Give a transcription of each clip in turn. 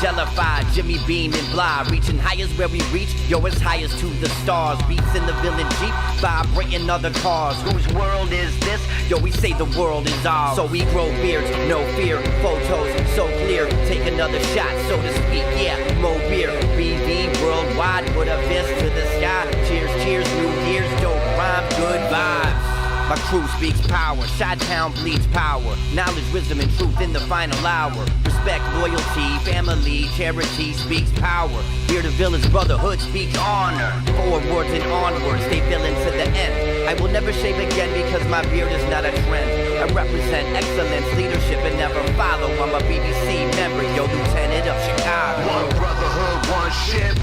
jellified, Jimmy Beam and blah. Reaching high as where we reach, yo, as high as to the stars. Beats in the villain Jeep, vibrating other cars. Whose world is this? Yo, we say the world is ours. So we grow beards, no fear, photos so clear. Take another shot, so to speak, yeah, more beer. BV worldwide, with a fist to the sky. Cheers, cheers, New Year's, dope rhyme, good vibes. My crew speaks power, Chi-Town bleeds power. Knowledge, wisdom, and truth in the final hour. Respect, loyalty, family, charity speaks power. Here the villain's brotherhood speaks honor. Forwards and onwards, stay villain to the end. I will never shave again because my beard is not a trend. I represent excellence, leadership, and never follow. I'm a BBC member, yo, lieutenant of Chicago. One brotherhood, one ship.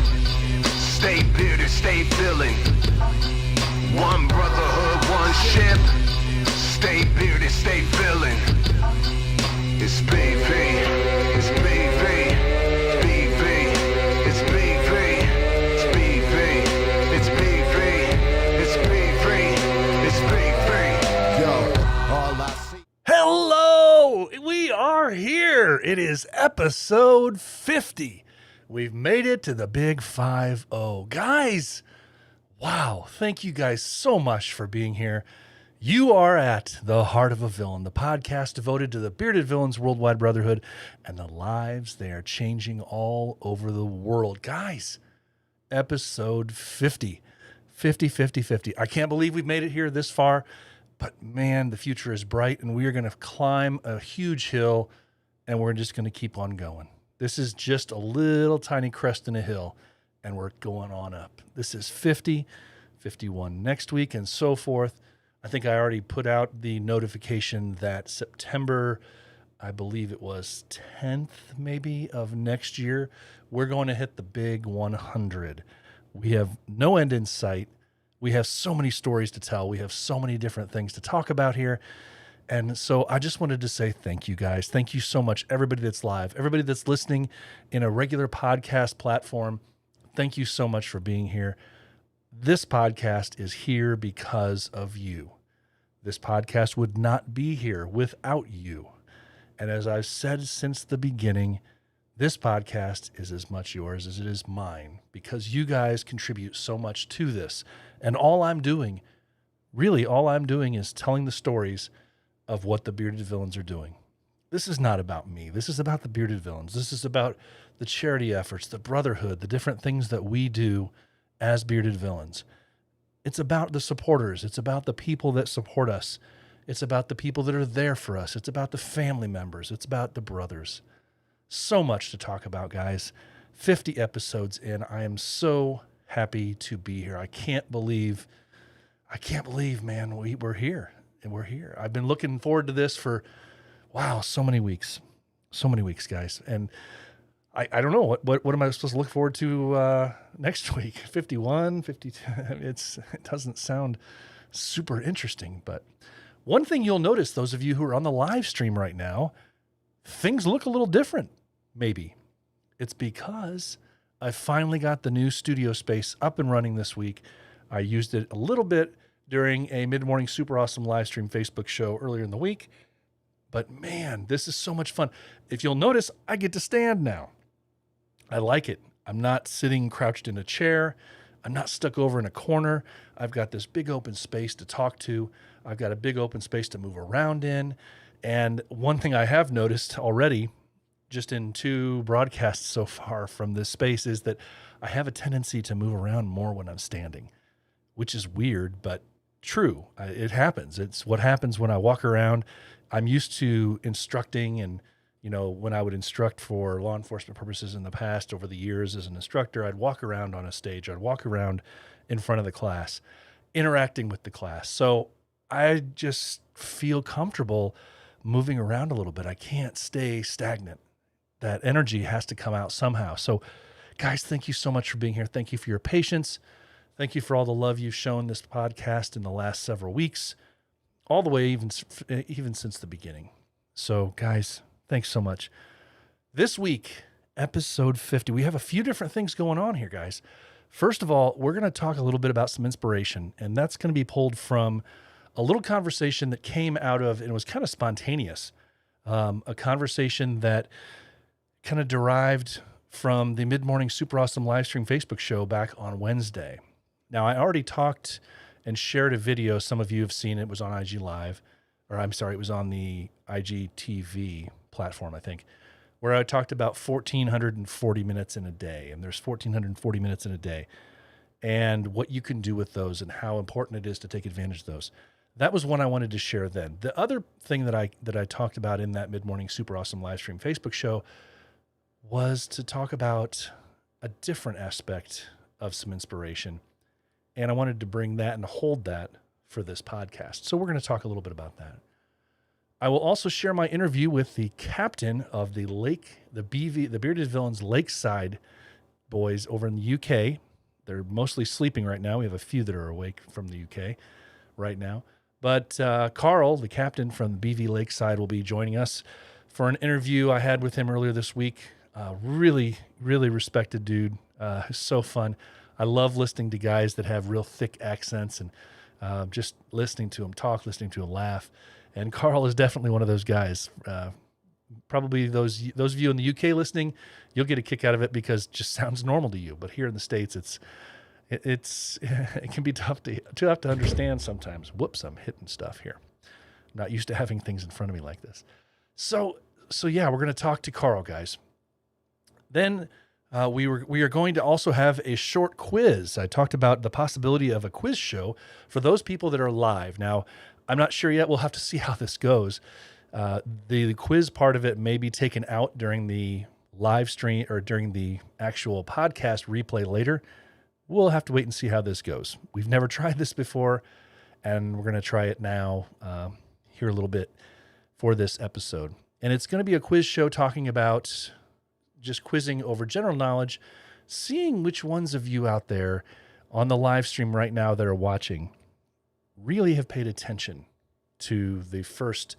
Stay bearded, stay villain. One brotherhood, one ship. Stay bearded, stay villain. It's BV, it's BV, it's BV, it's BV, it's BV, it's BV, it's BV, it's BV. Yo, all I see. Hello, we are here. It is episode 50. We've made it to the big 5-0. Guys, wow, thank you guys so much for being here. You are at the Heart of a Villain, the podcast devoted to the bearded villains worldwide brotherhood and the lives they are changing all over the world. Guys, episode 50. 50. I can't believe we've made it here this far, but man, the future is bright and we are going to climb a huge hill and we're just going to keep on going. This is just a little tiny crest in a hill and we're going on up. This is 50, 51 next week and so forth. I think I already put out the notification that September, I believe it was 10th maybe of next year, we're going to hit the big 100. We have no end in sight. We have so many stories to tell. We have so many different things to talk about here. And so I just wanted to say thank you guys. Thank you so much, everybody that's live, everybody that's listening in a regular podcast platform. Thank you so much for being here. This podcast is here because of you. This podcast would not be here without you. And as I've said since the beginning, this podcast is as much yours as it is mine because you guys contribute so much to this. And all I'm doing is telling the stories of what the bearded villains are doing. This is not about me. This is about the bearded villains. This is about the charity efforts, the brotherhood, the different things that we do as bearded villains. It's about the supporters. It's about the people that support us. It's about the people that are there for us. It's about the family members. It's about the brothers. So much to talk about, guys. 50 episodes in. I am so happy to be here. I can't believe, man, we're here. And we're here. I've been looking forward to this for, wow, so many weeks, guys. And I don't know, what am I supposed to look forward to next week? 51, 52, it doesn't sound super interesting. But one thing you'll notice, those of you who are on the live stream right now, things look a little different, maybe. It's because I finally got the new studio space up and running this week. I used it a little bit during a mid-morning super awesome live stream Facebook show earlier in the week. But man, this is so much fun. If you'll notice, I get to stand now. I like it. I'm not sitting crouched in a chair. I'm not stuck over in a corner. I've got this big open space to talk to. I've got a big open space to move around in. And one thing I have noticed already, just in 2 broadcasts so far from this space, is that I have a tendency to move around more when I'm standing, which is weird, but true. It happens. It's what happens when I walk around. I'm used to instructing and, when I would instruct for law enforcement purposes in the past over the years as an instructor, I'd walk around on a stage. I'd walk around in front of the class, interacting with the class. So I just feel comfortable moving around a little bit. I can't stay stagnant. That energy has to come out somehow. So guys, thank you so much for being here. Thank you for your patience. Thank you for all the love you've shown this podcast in the last several weeks, all the way even since the beginning. So guys, thanks so much. This week, episode 50, we have a few different things going on here, guys. First of all, we're going to talk a little bit about some inspiration, and that's going to be pulled from a little conversation that came out of, and it was kind of spontaneous, a conversation that kind of derived from the Mid-Morning Super Awesome live stream Facebook show back on Wednesday. Now, I already talked and shared a video. Some of you have seen it. It was on IG Live, or I'm sorry, it was on the IGTV platform, I think, where I talked about 1,440 minutes in a day. And there's 1,440 minutes in a day, and what you can do with those and how important it is to take advantage of those. That was one I wanted to share then. The other thing that I talked about in that Mid-Morning Super Awesome live stream Facebook show was to talk about a different aspect of some inspiration. And I wanted to bring that and hold that for this podcast. So we're going to talk a little bit about that. I will also share my interview with the captain of the Bearded Villains Lakeside boys over in the UK. They're mostly sleeping right now. We have a few that are awake from the UK right now. But Carl, the captain from BV Lakeside, will be joining us for an interview I had with him earlier this week. Really, really respected dude. So fun. I love listening to guys that have real thick accents and just listening to him talk, listening to him laugh. And Carl is definitely one of those guys. Probably those of you in the UK listening, you'll get a kick out of it because it just sounds normal to you. But here in the States, it can be tough to understand sometimes. Whoops, I'm hitting stuff here. I'm not used to having things in front of me like this. So yeah, we're going to talk to Carl, guys. Then we are going to also have a short quiz. I talked about the possibility of a quiz show for those people that are live. Now, I'm not sure yet. We'll have to see how this goes. The quiz part of it may be taken out during the live stream or during the actual podcast replay later. We'll have to wait and see how this goes. We've never tried this before, and we're going to try it now here a little bit for this episode. And it's going to be a quiz show talking about just quizzing over general knowledge, seeing which ones of you out there on the live stream right now that are watching really have paid attention to the first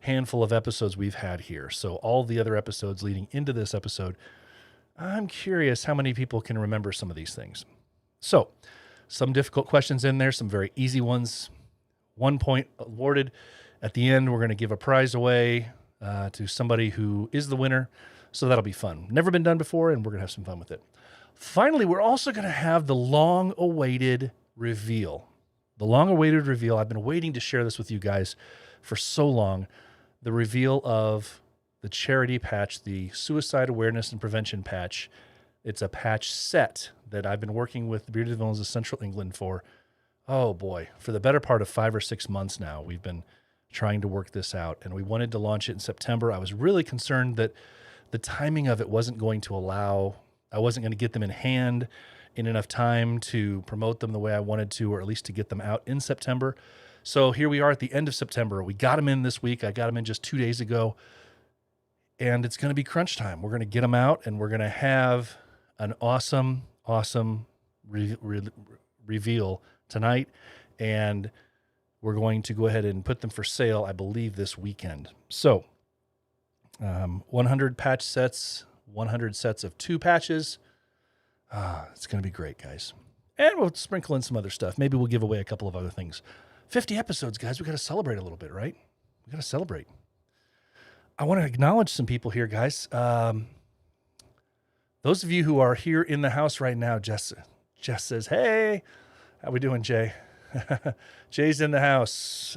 handful of episodes we've had here. So all the other episodes leading into this episode, I'm curious how many people can remember some of these things. So some difficult questions in there, some very easy ones. 1 point awarded. At the end, we're going to give a prize away to somebody who is the winner. So that'll be fun. Never been done before, and we're going to have some fun with it. Finally, we're also going to have the long-awaited reveal. The long-awaited reveal. I've been waiting to share this with you guys for so long. The reveal of the charity patch, the Suicide Awareness and Prevention patch. It's a patch set that I've been working with the Bearded Villains of Central England for, oh boy, for the better part of 5 or 6 months now. We've been trying to work this out, and we wanted to launch it in September. I was really concerned that the timing of it wasn't going to allow, I wasn't going to get them in hand in enough time to promote them the way I wanted to, or at least to get them out in September. So here we are at the end of September. We got them in this week. I got them in just 2 days ago, and it's going to be crunch time. We're going to get them out, and we're going to have an awesome reveal tonight, and we're going to go ahead and put them for sale, I believe, this weekend. So 100 patch sets, 100 sets of 2 patches. It's going to be great, guys. And we'll sprinkle in some other stuff. Maybe we'll give away a couple of other things. 50 episodes, guys. We got to celebrate a little bit, right? We got to celebrate. I want to acknowledge some people here, guys. Those of you who are here in the house right now, Jess says, hey, how we doing, Jay? Jay's in the house.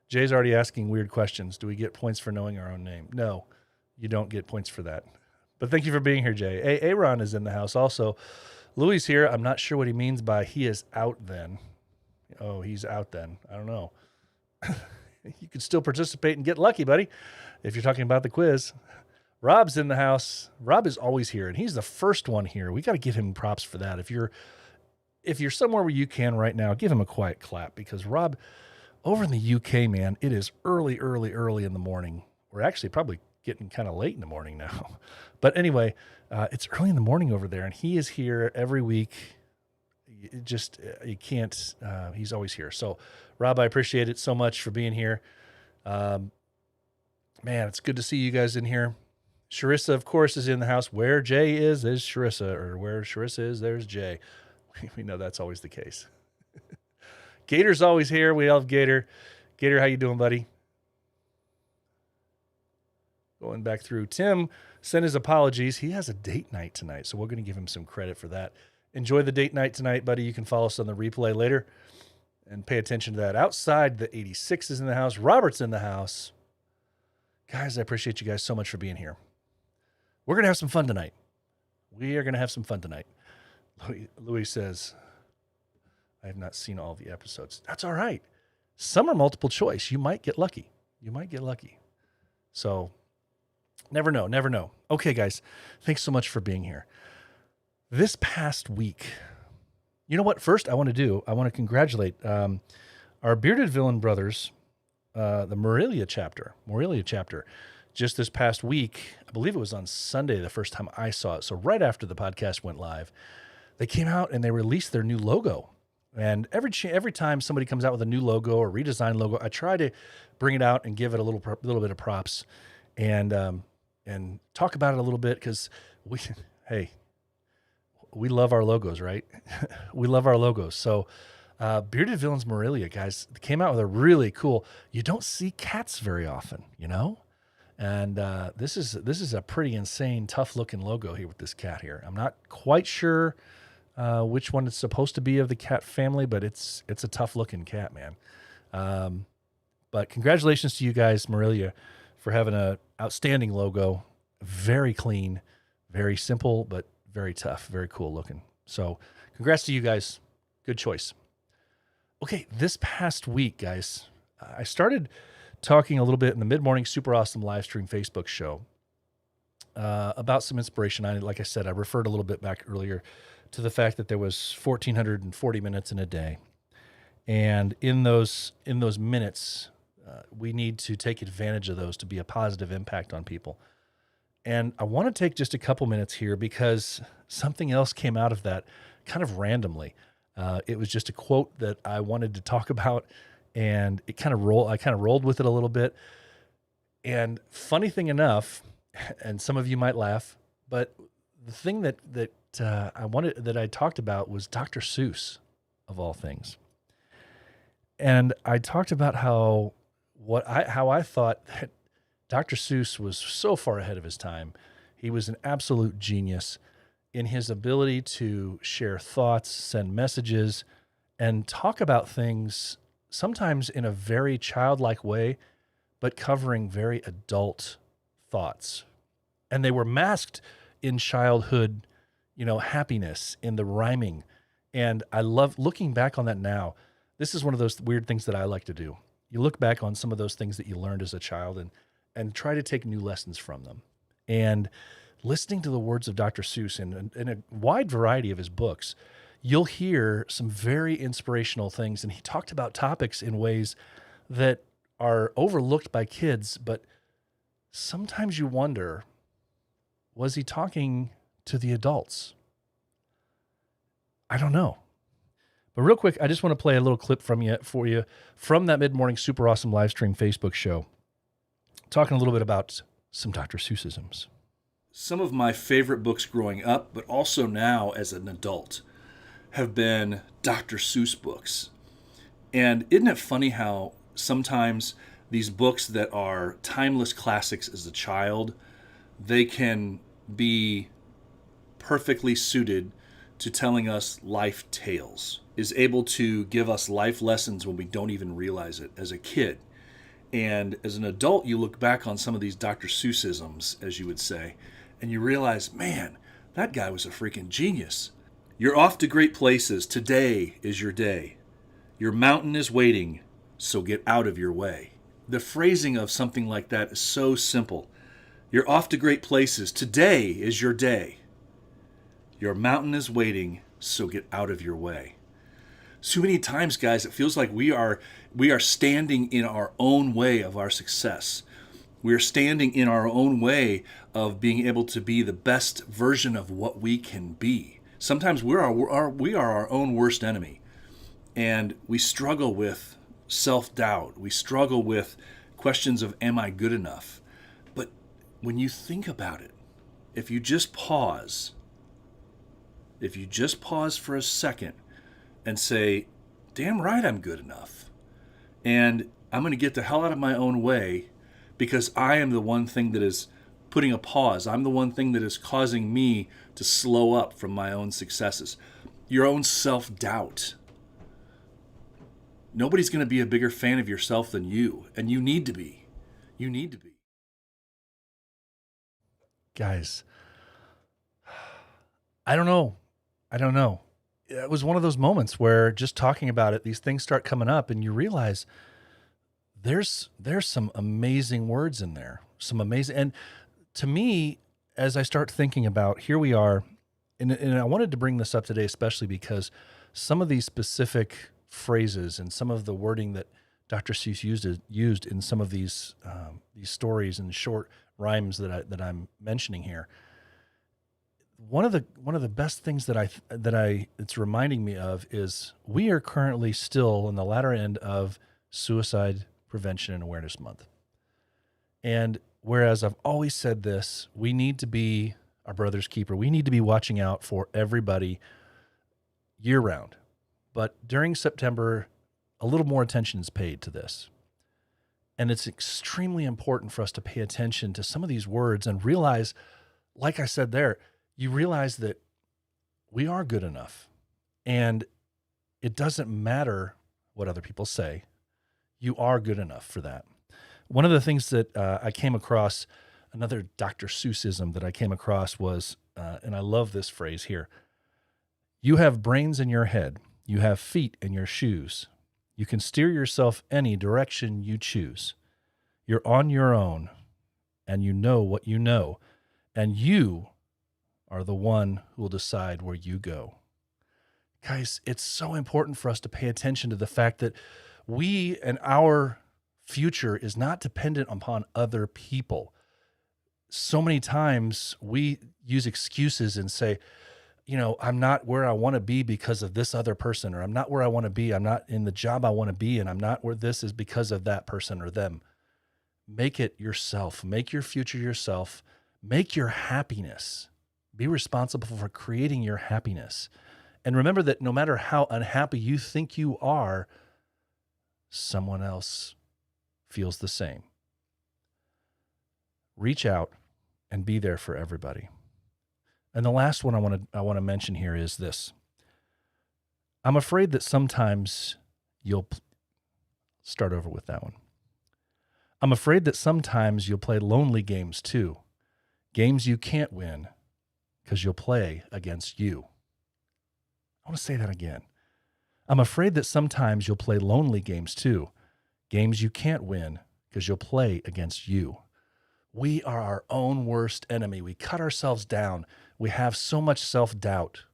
Jay's already asking weird questions. Do we get points for knowing our own name? No, you don't get points for that. But thank you for being here, Jay. Aaron is in the house also. Louis here. I'm not sure what he means by he is out then. Oh, he's out then. I don't know. You can still participate and get lucky, buddy, if you're talking about the quiz. Rob's in the house. Rob is always here, and he's the first one here. We got to give him props for that. If you're somewhere where you can right now, give him a quiet clap, because Rob, over in the UK, man, it is early in the morning. We're actually probably getting kind of late in the morning now. But anyway, it's early in the morning over there, and he is here every week. You can't, he's always here. So, Rob, I appreciate it so much for being here. Man, it's good to see you guys in here. Sharissa, of course, is in the house. Where Jay is, there's Sharissa, or where Sharissa is, there's Jay. We know that's always the case. Gator's always here. We love Gator. Gator, how you doing, buddy? Going back through. Tim sent his apologies. He has a date night tonight, so we're going to give him some credit for that. Enjoy the date night tonight, buddy. You can follow us on the replay later and pay attention to that. Outside, the 86 is in the house. Robert's in the house. Guys, I appreciate you guys so much for being here. We're going to have some fun tonight. We are going to have some fun tonight. Louis says, I have not seen all the episodes. That's all right. Some are multiple choice. You might get lucky. So never know. Okay, guys, thanks so much for being here. This past week, you know what? First, I want to congratulate our Bearded Villain Brothers, the Morelia chapter. Just this past week, I believe it was on Sunday, the first time I saw it. So right after the podcast went live, they came out and they released their new logo. And every time somebody comes out with a new logo or redesigned logo, I try to bring it out and give it a little bit of props and talk about it a little bit because we love our logos, right? We love our logos. So Bearded Villains Morelia, guys, came out with a really cool, you don't see cats very often, you know? And this is a pretty insane, tough-looking logo here with this cat here. I'm not quite sure which one it's supposed to be of the cat family, but it's a tough-looking cat, man. But congratulations to you guys, Morelia, for having an outstanding logo. Very clean, very simple, but very tough, very cool looking. So congrats to you guys. Good choice. Okay, this past week, guys, I started talking a little bit in the Mid-Morning Super Awesome live stream Facebook show about some inspiration. Like I said, I referred a little bit back earlier to the fact that there was 1,440 minutes in a day. And in those minutes, we need to take advantage of those to be a positive impact on people. And I want to take just a couple minutes here because something else came out of that kind of randomly. It was just a quote that I wanted to talk about, and I kind of rolled with it a little bit. And funny thing enough, and some of you might laugh, but the thing that I talked about was Dr. Seuss, of all things. And I talked about how I thought that Dr. Seuss was so far ahead of his time. He was an absolute genius in his ability to share thoughts, send messages, and talk about things sometimes in a very childlike way, but covering very adult thoughts. And they were masked in childhood, happiness, in the rhyming. And I love looking back on that now. This is one of those weird things that I like to do. You look back on some of those things that you learned as a child and try to take new lessons from them. And listening to the words of Dr. Seuss in a wide variety of his books, you'll hear some very inspirational things. And he talked about topics in ways that are overlooked by kids, but sometimes you wonder, was he talking to the adults? I don't know. But real quick, I just want to play a little clip for you from that Mid-Morning Super Awesome live stream Facebook show, talking a little bit about some Dr. Seussisms. Some of my favorite books growing up, but also now as an adult, have been Dr. Seuss books. And isn't it funny how sometimes these books that are timeless classics as a child, they can be perfectly suited to telling us life tales, is able to give us life lessons when we don't even realize it as a kid. And as an adult, you look back on some of these Dr. Seussisms, as you would say, and you realize, man, that guy was a freaking genius. You're off to great places. Today is your day. Your mountain is waiting, so get out of your way. The phrasing of something like that is so simple. You're off to great places. Today is your day. Your mountain is waiting, so get out of your way. So many times, guys, it feels like we are standing in our own way of our success. We are standing in our own way of being able to be the best version of what we can be. Sometimes we are our own worst enemy, and we struggle with self-doubt. We struggle with questions of, am I good enough? But when you think about it, if you just pause for a second and say, damn right I'm good enough, and I'm going to get the hell out of my own way because I am the one thing that is putting a pause. I'm the one thing that is causing me to slow up from my own successes. Your own self-doubt. Nobody's going to be a bigger fan of yourself than you, and you need to be. You need to be. Guys, I don't know. It was one of those moments where just talking about it, these things start coming up and you realize there's some amazing words in there. And to me, as I start thinking about, here we are, and I wanted to bring this up today, especially because some of these specific phrases and some of the wording that Dr. Seuss used in some of these stories and short rhymes that I'm mentioning here. One of the best things that it's reminding me of is we are currently still in the latter end of Suicide Prevention and Awareness Month. And whereas I've always said this, we need to be our brother's keeper. We need to be watching out for everybody year round. But during September, a little more attention is paid to this. And it's extremely important for us to pay attention to some of these words and realize, like I said there, you realize that we are good enough. And it doesn't matter what other people say. You are good enough for that. One of the things that I came across, another Dr. Seussism that I came across was, and I love this phrase here, you have brains in your head. You have feet in your shoes. You can steer yourself any direction you choose. You're on your own, and you know what you know, and you are the one who will decide where you go. Guys, it's so important for us to pay attention to the fact that we and our future is not dependent upon other people. So many times we use excuses and say, I'm not where I want to be because of this other person, or I'm not where I want to be. I'm not in the job I want to be, and I'm not where this is because of that person or them. Make it yourself. Make your future yourself. Make your happiness. Be responsible for creating your happiness. And remember that no matter how unhappy you think you are, someone else feels the same. Reach out and be there for everybody. And the last one I want to mention here is this. I'm afraid that sometimes you'll start over with that one. I'm afraid that sometimes you'll play lonely games too. Games you can't win because you'll play against you. I want to say that again. I'm afraid that sometimes you'll play lonely games too. Games you can't win because you'll play against you. We are our own worst enemy. We cut ourselves down. We have so much self-doubt.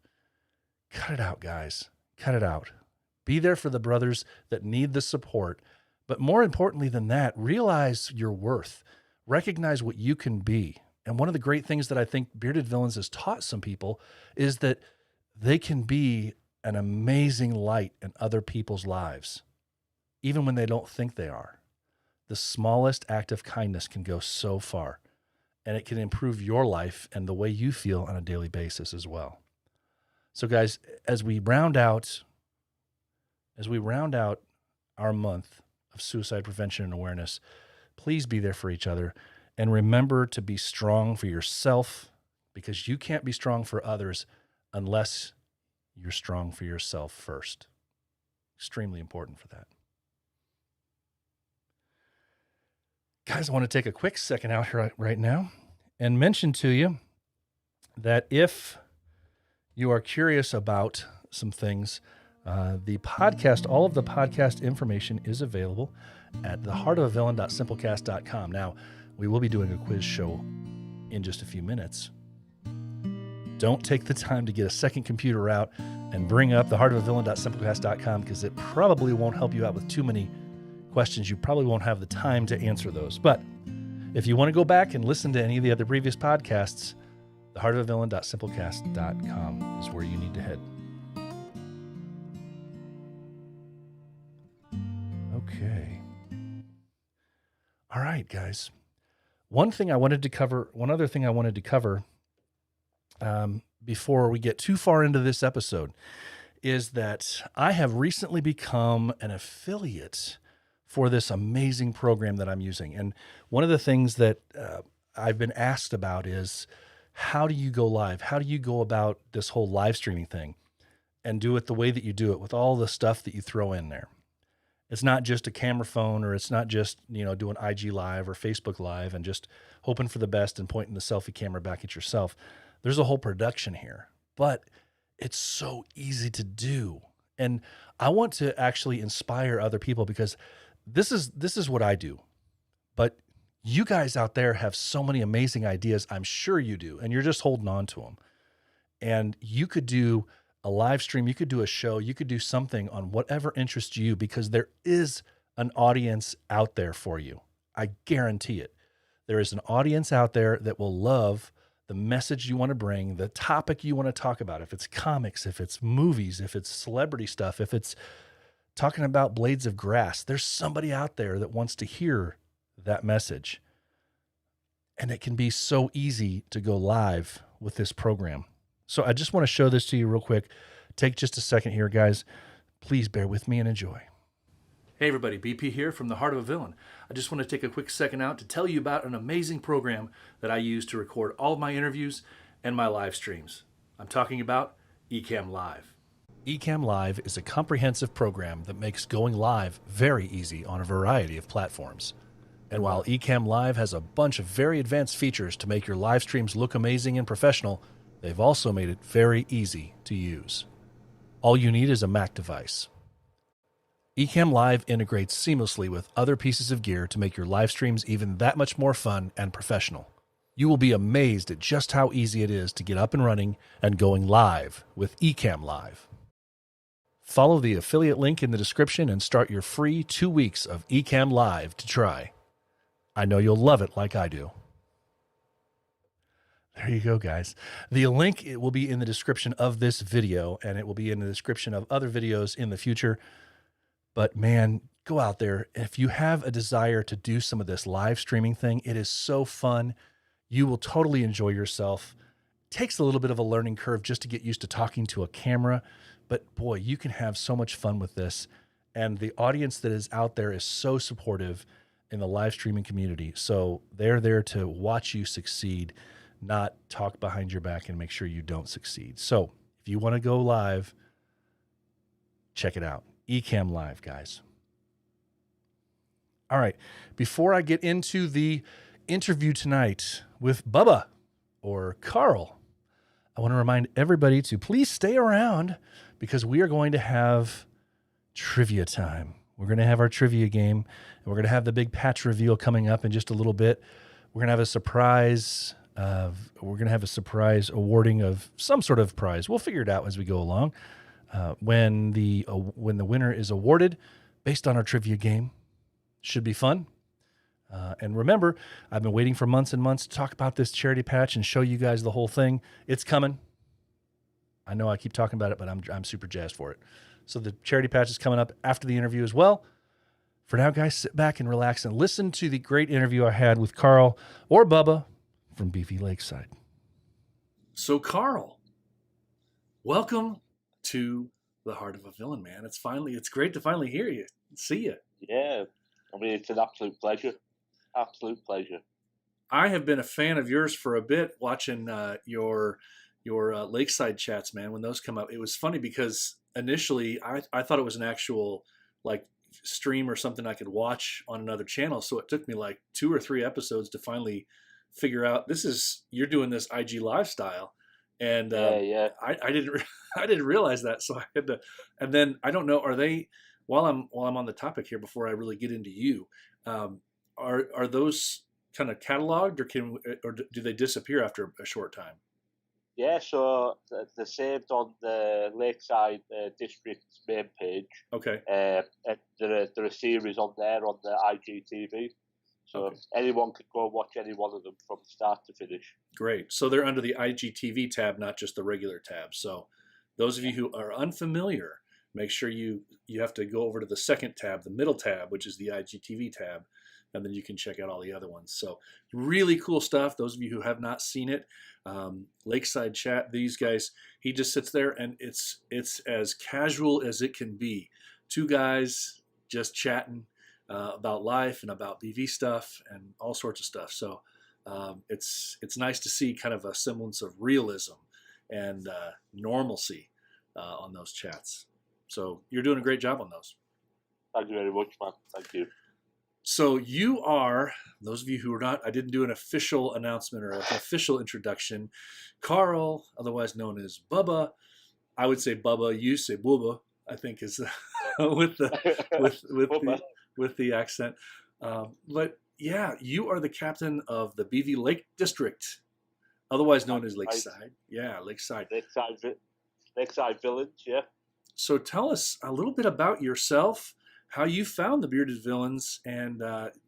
Cut it out, guys. Cut it out. Be there for the brothers that need the support. But more importantly than that, realize your worth. Recognize what you can be. And one of the great things that I think Bearded Villains has taught some people is that they can be an amazing light in other people's lives, even when they don't think they are. The smallest act of kindness can go so far, and it can improve your life and the way you feel on a daily basis as well. So guys, as we round out our month of suicide prevention and awareness, please be there for each other and remember to be strong for yourself, because you can't be strong for others unless you're strong for yourself first. Extremely important for that. Guys, I want to take a quick second out here right now and mention to you that if you are curious about some things, the podcast, all of the podcast information is available at theheartofavillain.simplecast.com. Now, we will be doing a quiz show in just a few minutes. Don't take the time to get a second computer out and bring up theheartofavillain.simplecast.com, because it probably won't help you out with too many questions. You probably won't have the time to answer those. But if you want to go back and listen to any of the other previous podcasts, theheartofavillain.simplecast.com is where you need to head. Okay. All right, guys. One other thing I wanted to cover before we get too far into this episode is that I have recently become an affiliate for this amazing program that I'm using. And one of the things that I've been asked about is, how do you go live? How do you go about this whole live streaming thing and do it the way that you do it with all the stuff that you throw in there? It's not just a camera phone, or it's not just, doing IG Live or Facebook Live and just hoping for the best and pointing the selfie camera back at yourself. There's a whole production here, but it's so easy to do. And I want to actually inspire other people, because this is what I do. But you guys out there have so many amazing ideas. I'm sure you do. And you're just holding on to them. And you could do a live stream, you could do a show, you could do something on whatever interests you, because there is an audience out there for you. I guarantee it. There is an audience out there that will love the message you want to bring, the topic you want to talk about. If it's comics, if it's movies, if it's celebrity stuff, if it's talking about blades of grass, there's somebody out there that wants to hear that message. And it can be so easy to go live with this program. So I just want to show this to you real quick. Take just a second here, guys. Please bear with me and enjoy. Hey everybody, BP here from the Heart of a Villain. I just want to take a quick second out to tell you about an amazing program that I use to record all of my interviews and my live streams. I'm talking about Ecamm Live. Ecamm Live is a comprehensive program that makes going live very easy on a variety of platforms. And while Ecamm Live has a bunch of very advanced features to make your live streams look amazing and professional, they've also made it very easy to use. All you need is a Mac device. Ecamm Live integrates seamlessly with other pieces of gear to make your live streams even that much more fun and professional. You will be amazed at just how easy it is to get up and running and going live with Ecamm Live. Follow the affiliate link in the description and start your free 2 weeks of Ecamm Live to try. I know you'll love it like I do. There you go, guys. The link, it will be in the description of this video, and it will be in the description of other videos in the future. But man, go out there. If you have a desire to do some of this live streaming thing, it is so fun. You will totally enjoy yourself. It takes a little bit of a learning curve just to get used to talking to a camera, but boy, you can have so much fun with this. And the audience that is out there is so supportive in the live streaming community. So they're there to watch you succeed, not talk behind your back and make sure you don't succeed. So if you want to go live, check it out. Ecamm Live, guys. All right. Before I get into the interview tonight with Bubba or Carl, I want to remind everybody to please stay around, because we are going to have trivia time. We're going to have our trivia game, and we're going to have the big patch reveal coming up in just a little bit. We're going to have a surprise. We're going to have a surprise awarding of some sort of prize. We'll figure it out as we go along. When the winner is awarded based on our trivia game. Should be fun. And remember, I've been waiting for months and months to talk about this charity patch and show you guys the whole thing. It's coming. I know I keep talking about it, but I'm super jazzed for it. So the charity patch is coming up after the interview as well. For now, guys, sit back and relax and listen to the great interview I had with Carl or Bubba from Beefy Lakeside. So Carl, welcome to the Heart of a Villain, man. It's great to finally hear you, see you. Yeah, I mean, it's an absolute pleasure. Absolute pleasure. I have been a fan of yours for a bit, watching your Lakeside chats, man. When those come up, it was funny because initially I thought it was an actual like stream or something I could watch on another channel. So it took me like 2 or 3 episodes to finally figure out you're doing this IG Live style. And yeah. I didn't realize that, so I had to. And then I don't know, are they, while I'm on the topic here, before I really get into you, are those kind of cataloged, or do they disappear after a short time? Yeah, so they're saved on the Lakeside District main page. Okay. And there are a series on there on the IGTV. So okay. Anyone could go and watch any one of them from start to finish. Great. So they're under the IGTV tab, not just the regular tab. So those of you who are unfamiliar, make sure you have to go over to the second tab, the middle tab, which is the IGTV tab, and then you can check out all the other ones. So really cool stuff. Those of you who have not seen it, Lakeside Chat, these guys, he just sits there and it's as casual as it can be. 2 guys just chatting. about life and about BV stuff and all sorts of stuff. So it's nice to see kind of a semblance of realism and normalcy on those chats. So you're doing a great job on those. Thank you very much, man. Thank you. So you are, those of you who are not, I didn't do an official announcement or an official introduction. Carl, otherwise known as Bubba. I would say Bubba. You say Bubba. I think is with the accent. But yeah, you are the captain of the BV Lake District, otherwise known as Lakeside. Yeah, Lakeside. Lakeside Village. Yeah. So tell us a little bit about yourself, how you found the Bearded Villains, and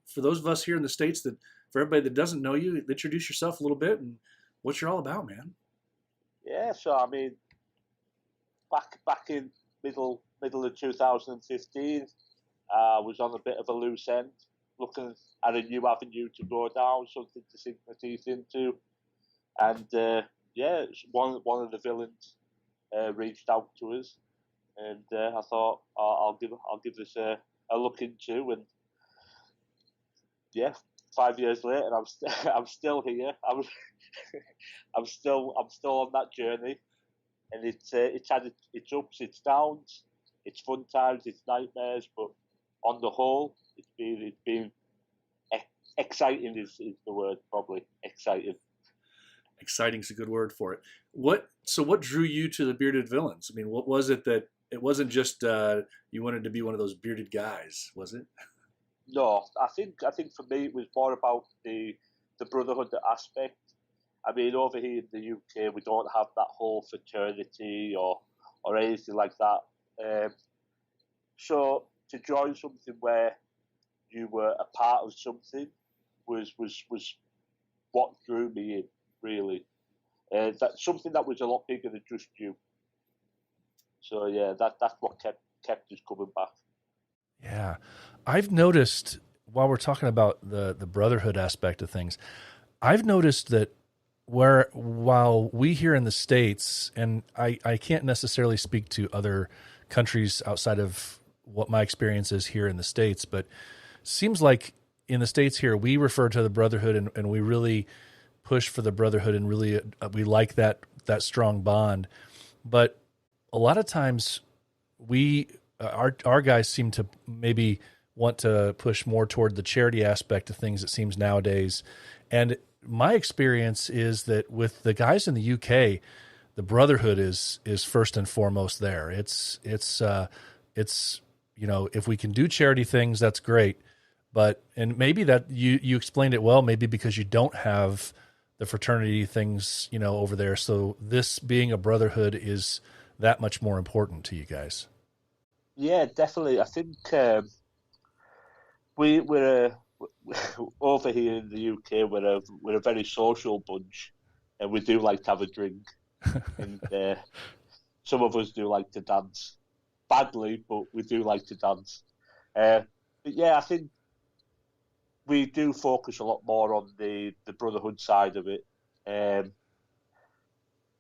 for those of us here in the States, that for everybody that doesn't know you, introduce yourself a little bit and what you're all about, man. Yeah, so I mean, back in middle of 2015, I was on a bit of a loose end, looking at a new avenue to go down, something to sink my teeth into, and one of the villains reached out to us. And I thought I'll give this a look into, and yeah, 5 years later, I'm still here. I'm still on that journey, and it's had its ups, its downs, it's fun times, it's nightmares, but on the whole, it's been exciting is the word, probably exciting. Exciting's a good word for it. What drew you to the Bearded Villains? I mean, what was it that it wasn't just you wanted to be one of those bearded guys, was it? No, I think for me it was more about the brotherhood aspect. I mean, over here in the UK, we don't have that whole fraternity or anything like that. So to join something where you were a part of something was what drew me in, really. That's something that was a lot bigger than just you. So yeah, that's what kept us coming back. Yeah, I've noticed while we're talking about the brotherhood aspect of things, I've noticed that while we here in the States, and I can't necessarily speak to other countries outside of what my experience is here in the States, but seems like in the States here, we refer to the brotherhood and we really push for the brotherhood and really we like that strong bond. But a lot of times our guys seem to maybe want to push more toward the charity aspect of things, it seems nowadays. And my experience is that with the guys in the UK, the brotherhood is first and foremost there. It's you know, if we can do charity things, that's great. But, and maybe that you explained it well, maybe because you don't have the fraternity things, you know, over there. So this being a brotherhood is that much more important to you guys. Yeah, definitely. I think we're over here in the UK. We're a very social bunch, and we do like to have a drink. And some of us do like to dance, badly, but we do like to dance. But yeah, I think we do focus a lot more on the brotherhood side of it.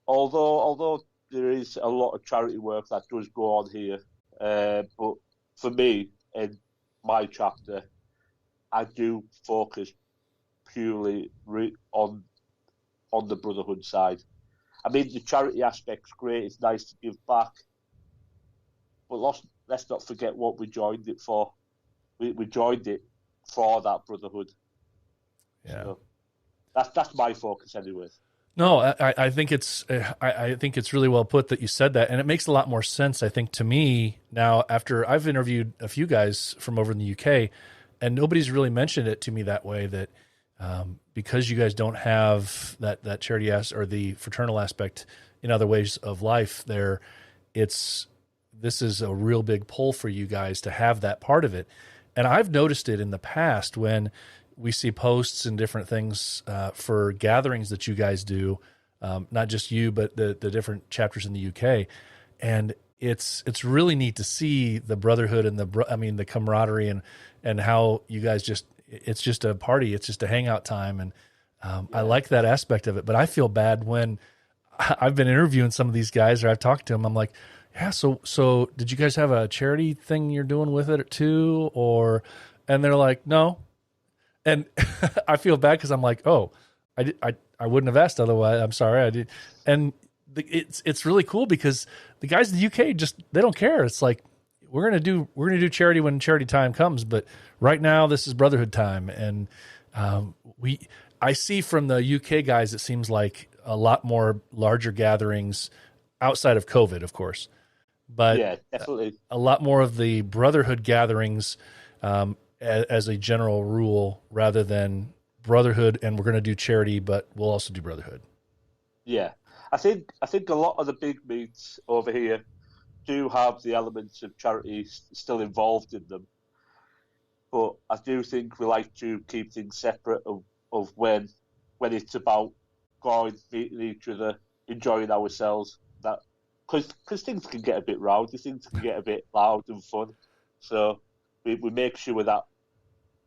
Although there is a lot of charity work that does go on here, but for me, in my chapter, I do focus purely on the brotherhood side. I mean, the charity aspect's great. It's nice to give back, but let's not forget what we joined it for. We joined it for that brotherhood. Yeah, so that's my focus, anyway. No, I think it's really well put that you said that, and it makes a lot more sense, I think, to me now after I've interviewed a few guys from over in the UK, and nobody's really mentioned it to me that way, that because you guys don't have that charity or the fraternal aspect in other ways of life there, this is a real big pull for you guys to have that part of it. And I've noticed it in the past when we see posts and different things for gatherings that you guys do, not just you, but the different chapters in the UK. And it's really neat to see the brotherhood and the camaraderie and how you guys it's just a party. It's just a hangout time. And I like that aspect of it, but I feel bad when I've been interviewing some of these guys or I've talked to them. I'm like, yeah, so did you guys have a charity thing you're doing with it too? Or And they're like, no. And I feel bad because I'm like, oh, I wouldn't have asked otherwise. I'm sorry, I did. And it's really cool because the guys in the UK they don't care. It's like we're gonna do charity when charity time comes, but right now this is brotherhood time, and I see from the UK guys it seems like a lot more larger gatherings outside of COVID, of course, but Yeah, definitely. a lot more of the brotherhood gatherings as a general rule, rather than brotherhood and we're going to do charity, but we'll also do brotherhood. Yeah, I think a lot of the big meets over here do have the elements of charity still involved in them, but I do think we like to keep things separate of when it's about going, meeting each other, enjoying ourselves. That because things can get a bit rowdy, things can get a bit loud and fun. So we make sure that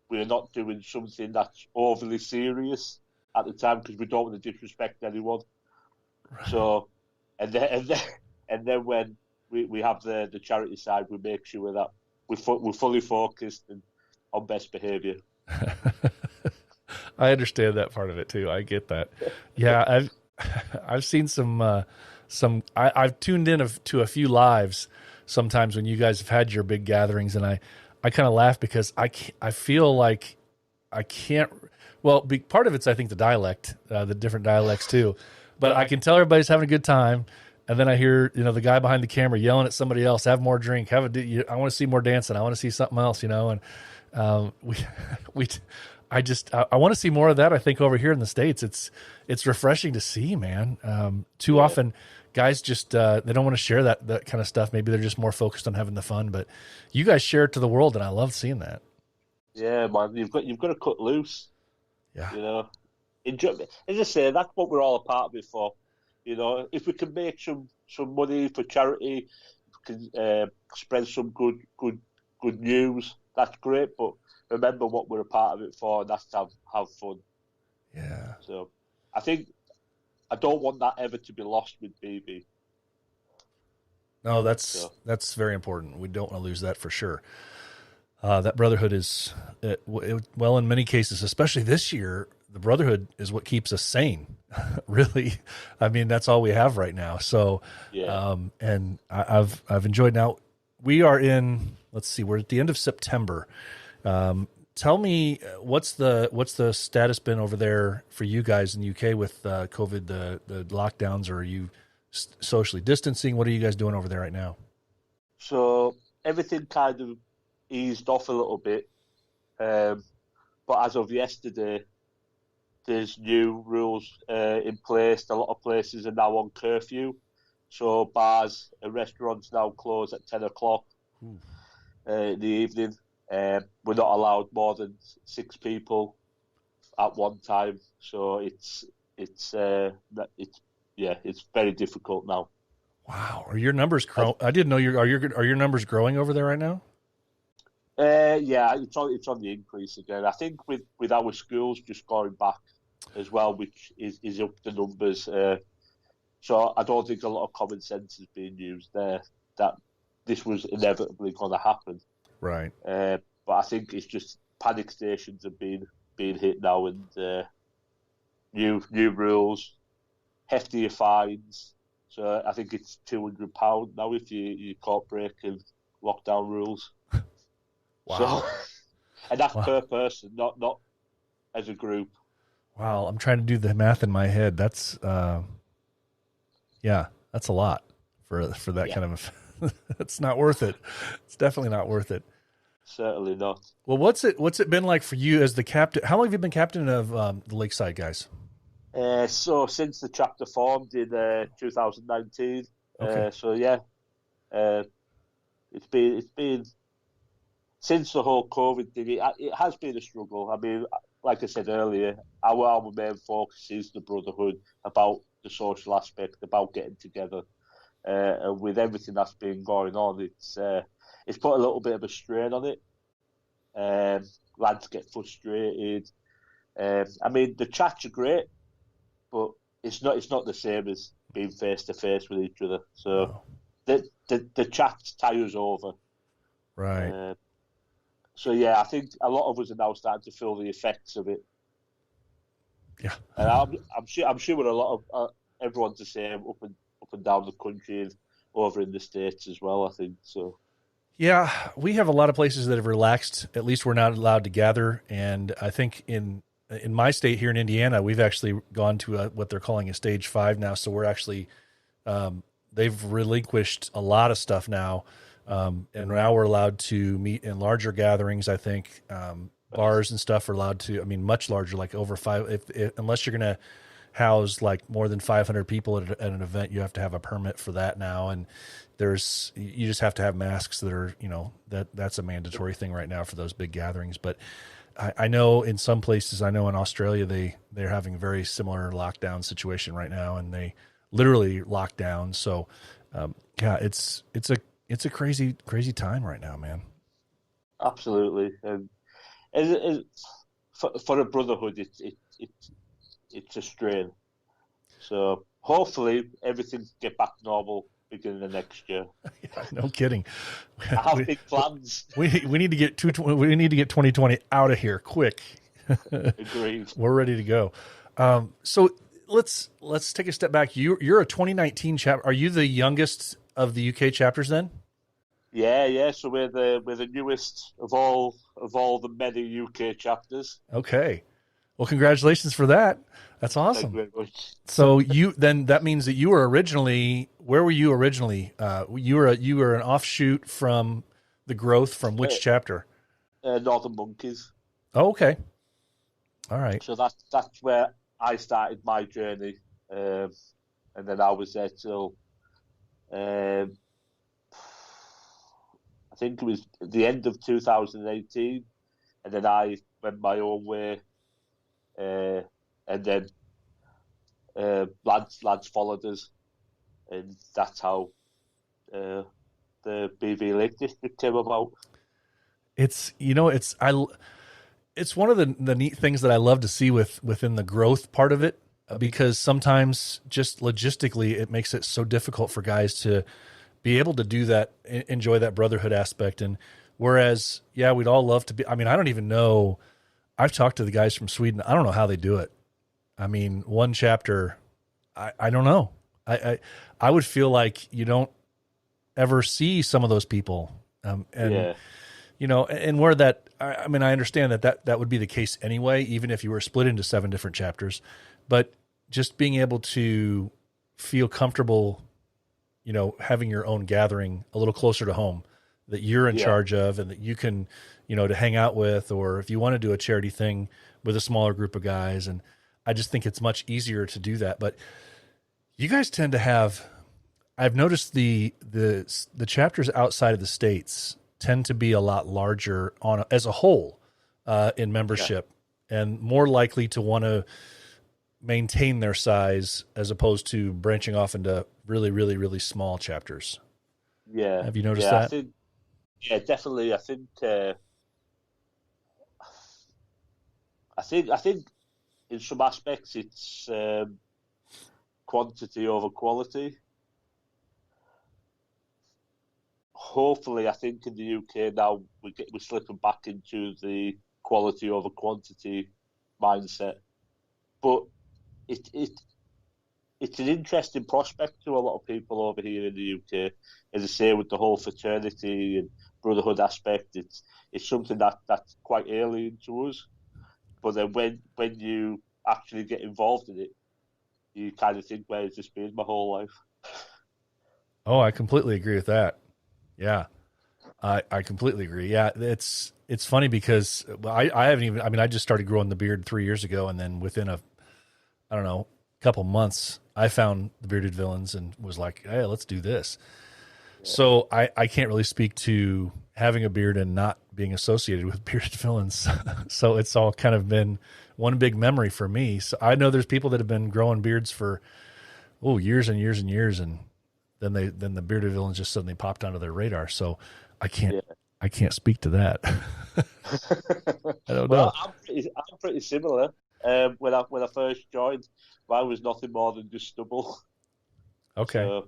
we're not doing something that's overly serious at the time because we don't want to disrespect anyone. Right. So, and then when we have the charity side, we make sure that we're fully focused and on best behaviour. I understand that part of it too. I get that. Yeah, I've seen some. I've tuned in to a few lives sometimes when you guys have had your big gatherings, and I kind of laugh because I feel like I can't. Well, part of it's I think the dialect, the different dialects too, but I can tell everybody's having a good time, and then I hear the guy behind the camera yelling at somebody else, "Have more drink, I want to see more dancing, I want to see something else," and I want to see more of that. I think over here in the States, it's refreshing to see, man. Too often, guys just they don't want to share that kind of stuff. Maybe they're just more focused on having the fun. But you guys share it to the world, and I love seeing that. Yeah, man, you've got to cut loose. Yeah, enjoy. As I say, that's what we're all a part of it for. If we can make some money for charity, if we can spread some good news, that's great. But remember what we're a part of it for, and that's to have fun. Yeah. So I think I don't want that ever to be lost with BB. No, that's very important. We don't want to lose that for sure. That brotherhood is, well, in many cases, especially this year, the brotherhood is what keeps us sane. Really, I mean, that's all we have right now. So, and I've enjoyed. Now we are in. Let's see, we're at the end of September. Tell me what's the status been over there for you guys in the UK with COVID, the lockdowns, or are you socially distancing? What are you guys doing over there right now? So everything kind of eased off a little bit, but as of yesterday, there's new rules in place. A lot of places are now on curfew, so bars and restaurants now close at 10 o'clock in the evening. We're not allowed more than 6 people at one time, so it's very difficult now. Wow, are your numbers growing? I didn't know are your numbers growing over there right now? Yeah, it's on the increase again. I think with our schools just going back as well, which is up the numbers. So I don't think a lot of common sense is being used there. That this was inevitably going to happen. Right. But I think it's just panic stations are being hit now, and new rules, heftier fines. So I think it's £200 now if you caught breaking lockdown rules. Wow. So, and that's per person, not as a group. Wow, I'm trying to do the math in my head. That's that's a lot for that kind of. It's not worth it. It's definitely not worth it. Certainly not. Well, what's it been like for you as the captain? How long have you been captain of the Lakeside guys? So since the chapter formed in 2019. Okay. So yeah, it's been since the whole COVID thing. It has been a struggle. I mean, like I said earlier, our main focus is the brotherhood, about the social aspect, about getting together. And with everything that's been going on, it's put a little bit of a strain on it. Lads get frustrated. I mean, the chats are great, but it's not the same as being face to face with each other. So the chats tie us over. Right. So yeah, I think a lot of us are now starting to feel the effects of it. Yeah. And I'm sure a lot of everyone's the same up and down the country and over in the States as well. I think so. Yeah, we have a lot of places that have relaxed. At least we're not allowed to gather, and I think in my state here in Indiana, we've actually gone to what they're calling a stage 5 now. So we're actually they've relinquished a lot of stuff now, and now we're allowed to meet in larger gatherings. I think bars and stuff are allowed to. I mean, much larger, like over 5. Unless you're going to house like more than 500 people at an event, you have to have a permit for that now, and you just have to have masks that are, that's a mandatory thing right now for those big gatherings. But I know in some places, I know in Australia, they're having a very similar lockdown situation right now, and they literally lock down. So, yeah, it's a crazy, crazy time right now, man. Absolutely. And for a brotherhood, it's a strain. So hopefully everything get back normal beginning of next year. Yeah, no kidding. I have big plans. We need to get 2020 out of here quick. Agreed. We're ready to go. So let's take a step back. You're a 2019 chapter. Are you the youngest of the UK chapters then? Yeah. So we're the newest of all the many UK chapters. Okay. Well, congratulations for that. That's awesome. Thank you very much. So that means that you were originally, where were you originally? You were an offshoot from the growth from which chapter? Northern Monkeys. Oh, okay. All right. So that's where I started my journey, and then I was there till I think it was the end of 2018, and then I went my own way. And then lads followed us, and that's how the BV Lake District came about. It's one of the neat things that I love to see within the growth part of it, because sometimes just logistically it makes it so difficult for guys to be able to do that, enjoy that brotherhood aspect. And whereas, yeah, we'd all love to be. I mean, I don't even know. I've talked to the guys from Sweden. I don't know how they do it. I mean, one chapter, I don't know. I would feel like you don't ever see some of those people. And where that, I mean, I understand that would be the case anyway, even if you were split into 7 different chapters, but just being able to feel comfortable, having your own gathering a little closer to home that you're in charge of, and that you can, to hang out with, or if you want to do a charity thing with a smaller group of guys. And I just think it's much easier to do that. But you guys tend to have, I've noticed the chapters outside of the States tend to be a lot larger as a whole in membership, and more likely to want to maintain their size as opposed to branching off into really, really, really small chapters. Yeah. Have you noticed that? Definitely. I think in some aspects it's quantity over quality. Hopefully, I think in the UK now we're slipping back into the quality over quantity mindset, but it's an interesting prospect to a lot of people over here in the UK. As I say, with the whole fraternity and brotherhood aspect, it's something that's quite alien to us. But then when you actually get involved in it, you kind of think, where has this been my whole life? Oh, I completely agree with that. Yeah, I completely agree. Yeah, it's funny because I haven't even. I mean, I just started growing the beard 3 years ago, and then within couple months, I found the Bearded Villains and was like, hey, let's do this. Yeah. So I can't really speak to having a beard and not being associated with Bearded Villains. So it's all kind of been one big memory for me. So I know there's people that have been growing beards for years and years and years, and then the Bearded Villains just suddenly popped onto their radar. So I can't speak to that. I don't know. I'm pretty similar. When I first joined, mine was nothing more than just stubble. Okay. So,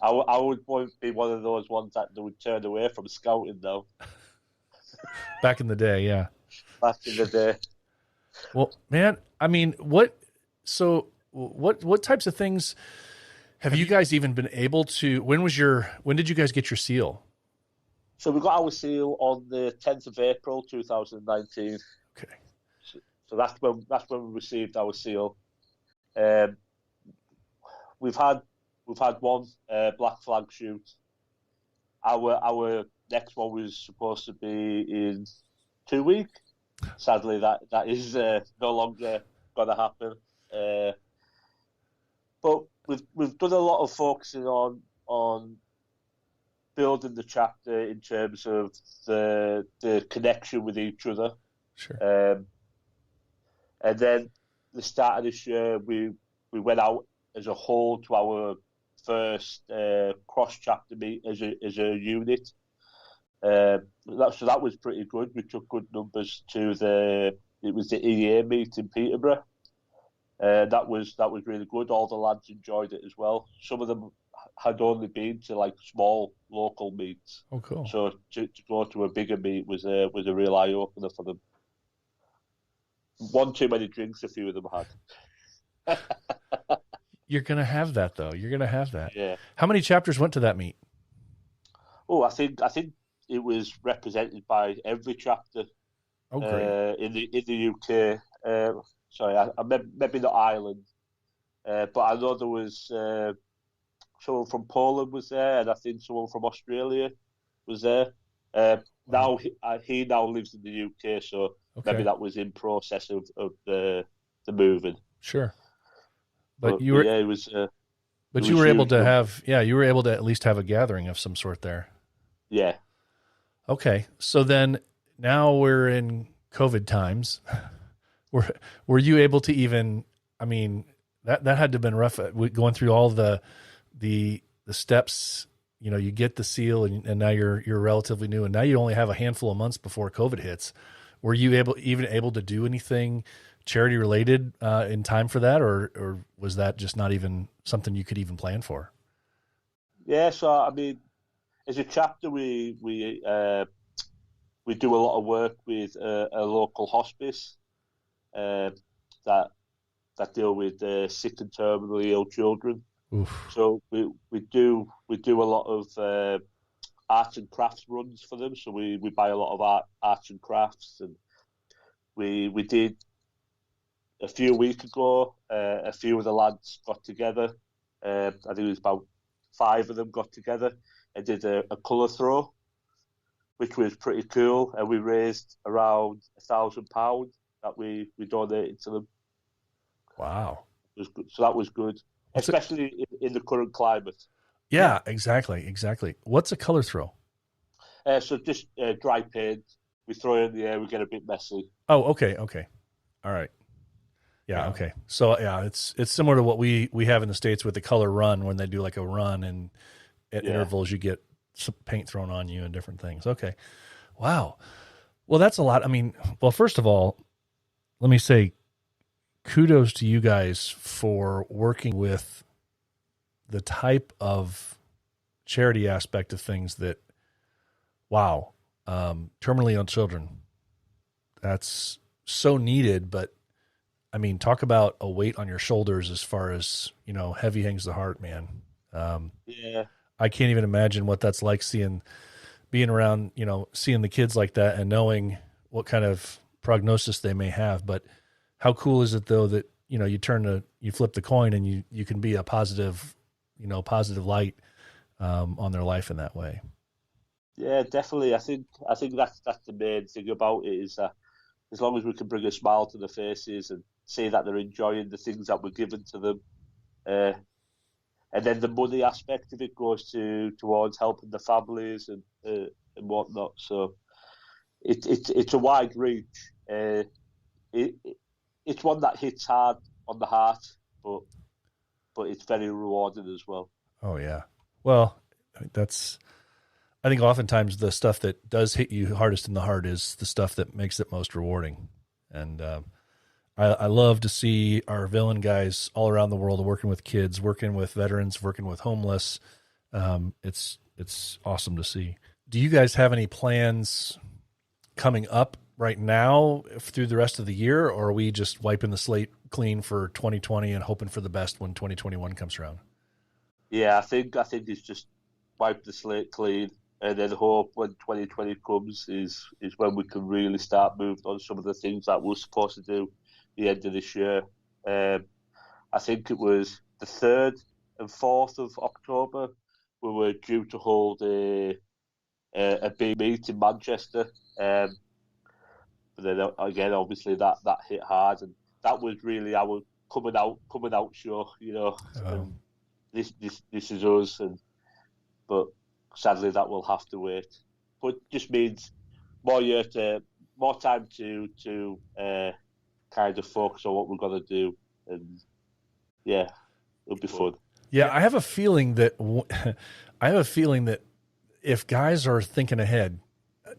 I would be one of those ones that would turn away from scouting, though. Back in the day, yeah. back in the day. Well, man, I mean, what types of things have you guys even been able to, when did you guys get your seal? So we got our seal on the 10th of April 2019. Okay. So that's when we received our seal. We've had one black flag shoot. Our next one was supposed to be in 2 weeks. Sadly, that is no longer going to happen. But we've done a lot of focusing on building the chapter in terms of the connection with each other. Sure. And then the start of this year, we went out as a whole to our first cross chapter meet as a unit. So that was pretty good. We took good numbers to the EA meet in Peterborough. That was really good. All the lads enjoyed it as well. Some of them had only been to like small local meets. Oh, cool. So to go to a bigger meet was a real eye opener for them. One too many drinks, a few of them had. You're gonna have that though. You're gonna have that. Yeah. How many chapters went to that meet? Oh, I think it was represented by every chapter. Oh, great. In the UK. Sorry, I maybe not Ireland, but I know there was someone from Poland was there, and I think someone from Australia was there. Now he now lives in the UK, so maybe that was in process of the moving. Sure. But you were, yeah, it was. but you were able to have, you were able to at least have a gathering of some sort there. Yeah. Okay, so then now we're in COVID times. Were you able to even? I mean, that had to have been rough. Going through all the steps. You know, you get the seal, and now you're relatively new, and now you only have a handful of months before COVID hits. Were you able to do anything charity related in time for that, or was that just not even something you could even plan for? Yeah, so I mean, as a chapter, we do a lot of work with a local hospice that deal with sick and terminally ill children. Oof. So we do a lot of arts and crafts runs for them. So we buy a lot of arts and crafts, and we did a few weeks ago. A few of the lads got together. I think it was about 5 of them got together and did a colour throw, which was pretty cool, and we raised around £1,000 that we donated to them. Wow. It was good. So that was good, especially in the current climate. Yeah, exactly. What's a color throw? So just dry paint. We throw it in the air. We get a bit messy. Oh, okay. All right. Yeah, okay. So yeah, it's similar to what we have in the States with the color run, when they do like a run, and at intervals you get some paint thrown on you and different things. Okay. Wow. Well, that's a lot. I mean, well, first of all, let me say kudos to you guys for working with the type of charity aspect of things that, wow, terminally ill children, that's so needed. But I mean, talk about a weight on your shoulders as far as, you know, heavy hangs the heart, man. Yeah. I can't even imagine what that's like, being around, you know, seeing the kids like that and knowing what kind of prognosis they may have. But how cool is it though that, you know, you flip the coin and you can be a positive light on their life in that way. Yeah, definitely. I think that's the main thing about it, is that as long as we can bring a smile to their faces and see that they're enjoying the things that we're giving to them, and then the money aspect of it goes towards helping the families and whatnot. So it's a wide reach. It's one that hits hard on the heart, but it's very rewarding as well. Oh yeah. Well, I think oftentimes the stuff that does hit you hardest in the heart is the stuff that makes it most rewarding. And I love to see our villain guys all around the world working with kids, working with veterans, working with homeless. It's awesome to see. Do you guys have any plans coming up right now through the rest of the year, or are we just wiping the slate clean for 2020 and hoping for the best when 2021 comes around? Yeah, I think it's just wipe the slate clean, and then hope when 2020 comes is when we can really start moving on some of the things that we're supposed to do the end of this year. I think it was the 3rd and 4th of October we were due to hold a big meet in Manchester. But then again, obviously that hit hard, and that was really our coming out show, you know. And this is us, but sadly that will have to wait. But it just means more time to kind of focus on what we're gonna do, and yeah, it'll be fun. Yeah, I have a feeling that if guys are thinking ahead,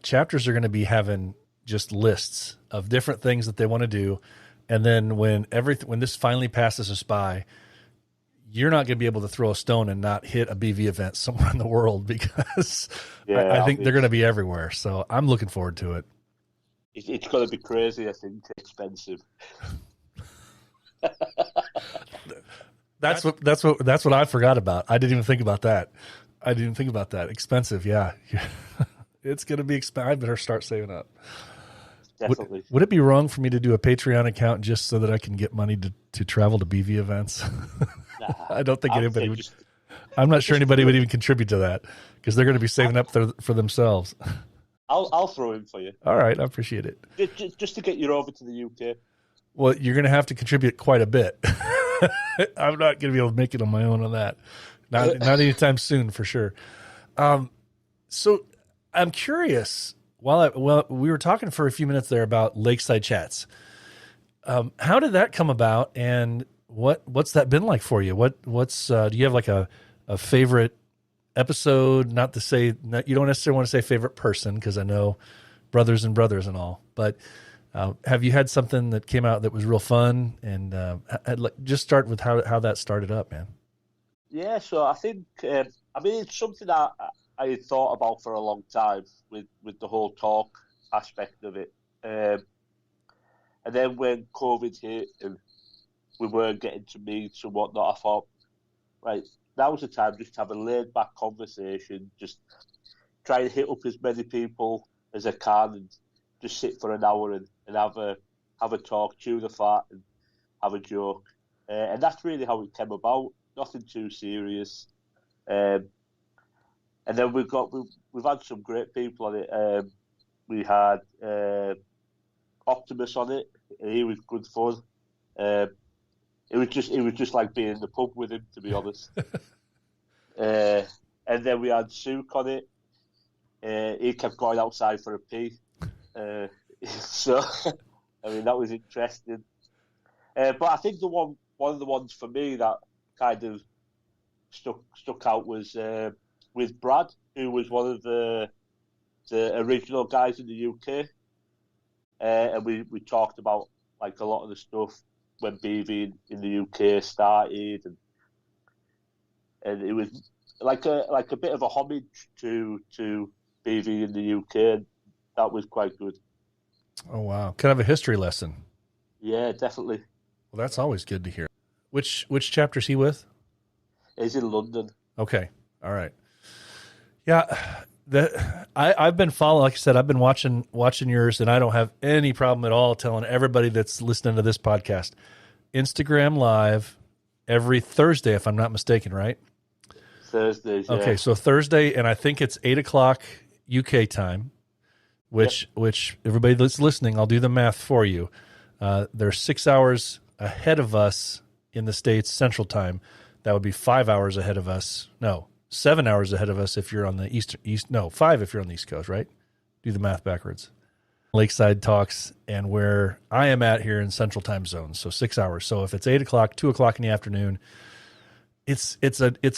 chapters are going to be having just lists of different things that they want to do, and then when this finally passes us by, you're not going to be able to throw a stone and not hit a BV event somewhere in the world, because I think they're going to be everywhere. So I'm looking forward to it. It's going to be crazy. I think expensive. That's what I forgot about. I didn't even think about that. Expensive, yeah. It's going to be expensive. I better start saving up. Definitely. Would it be wrong for me to do a Patreon account just so that I can get money to travel to BV events? Nah, I don't think anybody would. I'm not sure anybody would even contribute to that, because they're going to be saving up for themselves. I'll throw in for you. All right, I appreciate it. Just to get you over to the UK. Well, you're going to have to contribute quite a bit. I'm not going to be able to make it on my own on that. Not anytime soon, for sure. So I'm curious. While we were talking for a few minutes there about Lakeside Chats, how did that come about, and what's that been like for you? Do you have like a favorite episode? Not to say, you don't necessarily want to say favorite person, because I know brothers and all, but have you had something that came out that was real fun? And just start with how that started up, man. Yeah, so I think it's something that I had thought about for a long time with the whole talk aspect of it. And then when COVID hit and we weren't getting to meet and whatnot, I thought, right, now was the time just to have a laid back conversation, just try to hit up as many people as I can, and just sit for an hour and have a talk, chew the fat, and have a joke. And that's really how it came about. Nothing too serious. And then we've had some great people on it. We had Optimus on it. He was good fun. It was just like being in the pub with him, to be honest. And then we had Sook on it. He kept going outside for a pee. So I mean, that was interesting. But I think one of the ones for me that kind of stuck out was with Brad, who was one of the original guys in the UK, and we talked about like a lot of the stuff when BV in the UK started, and it was like a bit of a homage to BV in the UK. And that was quite good. Oh wow, kind of a history lesson. Yeah, definitely. Well, that's always good to hear. Which chapter is he with? He's in London. Okay, all right. Yeah, I've been following. Like I said, I've been watching yours, and I don't have any problem at all telling everybody that's listening to this podcast, Instagram Live every Thursday, if I'm not mistaken, right? Thursdays. Yeah. Okay, so Thursday, and I think it's 8:00 UK time. Which everybody that's listening, I'll do the math for you. They're 6 hours ahead of us in the States Central Time. That would be 5 hours ahead of us. No, 7 hours ahead of us if you're on the east. No, 5 if you're on the East Coast, right? Do the math backwards. Lakeside talks, and where I am at here in Central Time Zone, so 6 hours. So if it's 8:00, 2:00 in the afternoon, it's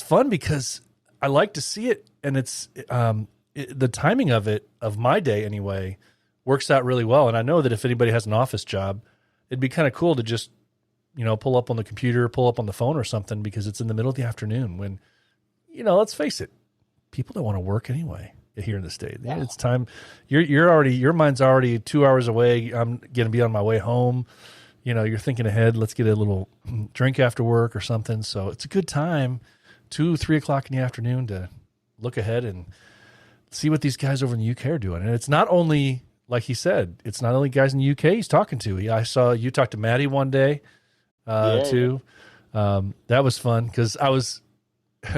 fun because I like to see it, and the timing of it, of my day anyway, works out really well. And I know that if anybody has an office job, it'd be kind of cool to just, pull up on the computer, pull up on the phone or something, because it's in the middle of the afternoon when, let's face it, people don't want to work anyway. here in the States. Yeah. It's time. Your mind's already 2 hours away. I'm going to be on my way home. You're thinking ahead. Let's get a little drink after work or something. So it's a good time, 2-3 o'clock in the afternoon, to look ahead and see what these guys over in the UK are doing. And it's not only, like he said, it's not only guys in the UK he's talking to. I saw you talk to Maddie one day too. Yeah. That was fun because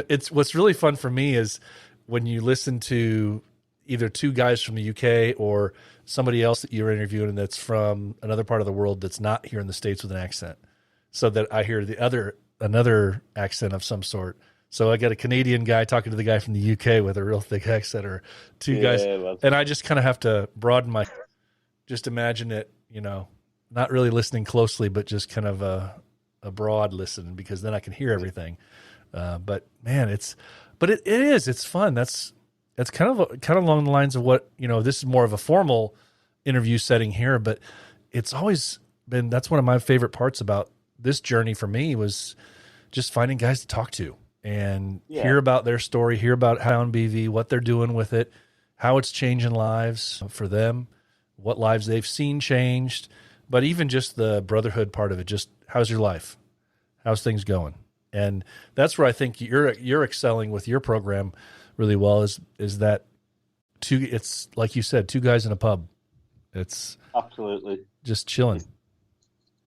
it's what's really fun for me is when you listen to either two guys from the UK or somebody else that you're interviewing that's from another part of the world that's not here in the States with an accent, so that I hear another accent of some sort. So I got a Canadian guy talking to the guy from the UK with a real thick accent, or two guys, and I just kind of have to broaden my, just imagine it, not really listening closely, but just kind of a broad listen, because then I can hear everything. But man, it's fun. That's kind of along the lines of what, this is more of a formal interview setting here, but it's always been, that's one of my favorite parts about this journey for me, was just finding guys to talk to and hear about their story, hear about how on BV, what they're doing with it, how it's changing lives for them, what lives they've seen changed, but even just the brotherhood part of it. Just how's your life? How's things going? And that's where I think you're excelling with your program really well, is that it's like you said, two guys in a pub. It's absolutely just chilling,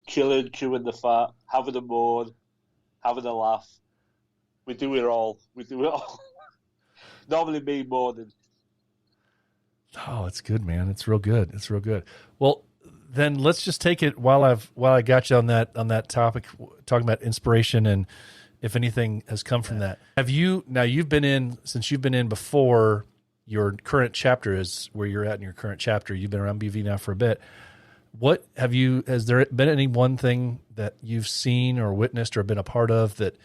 chewing the fat, having a moan, having a laugh. We do it all. Normally me more than. Oh, it's good, man. It's real good. Well, then let's just take it while I got you on that topic, talking about inspiration and if anything has come from that. You've been in before your current chapter is where you're at in your current chapter. You've been around BV now for a bit. Has there been any one thing that you've seen or witnessed or been a part of that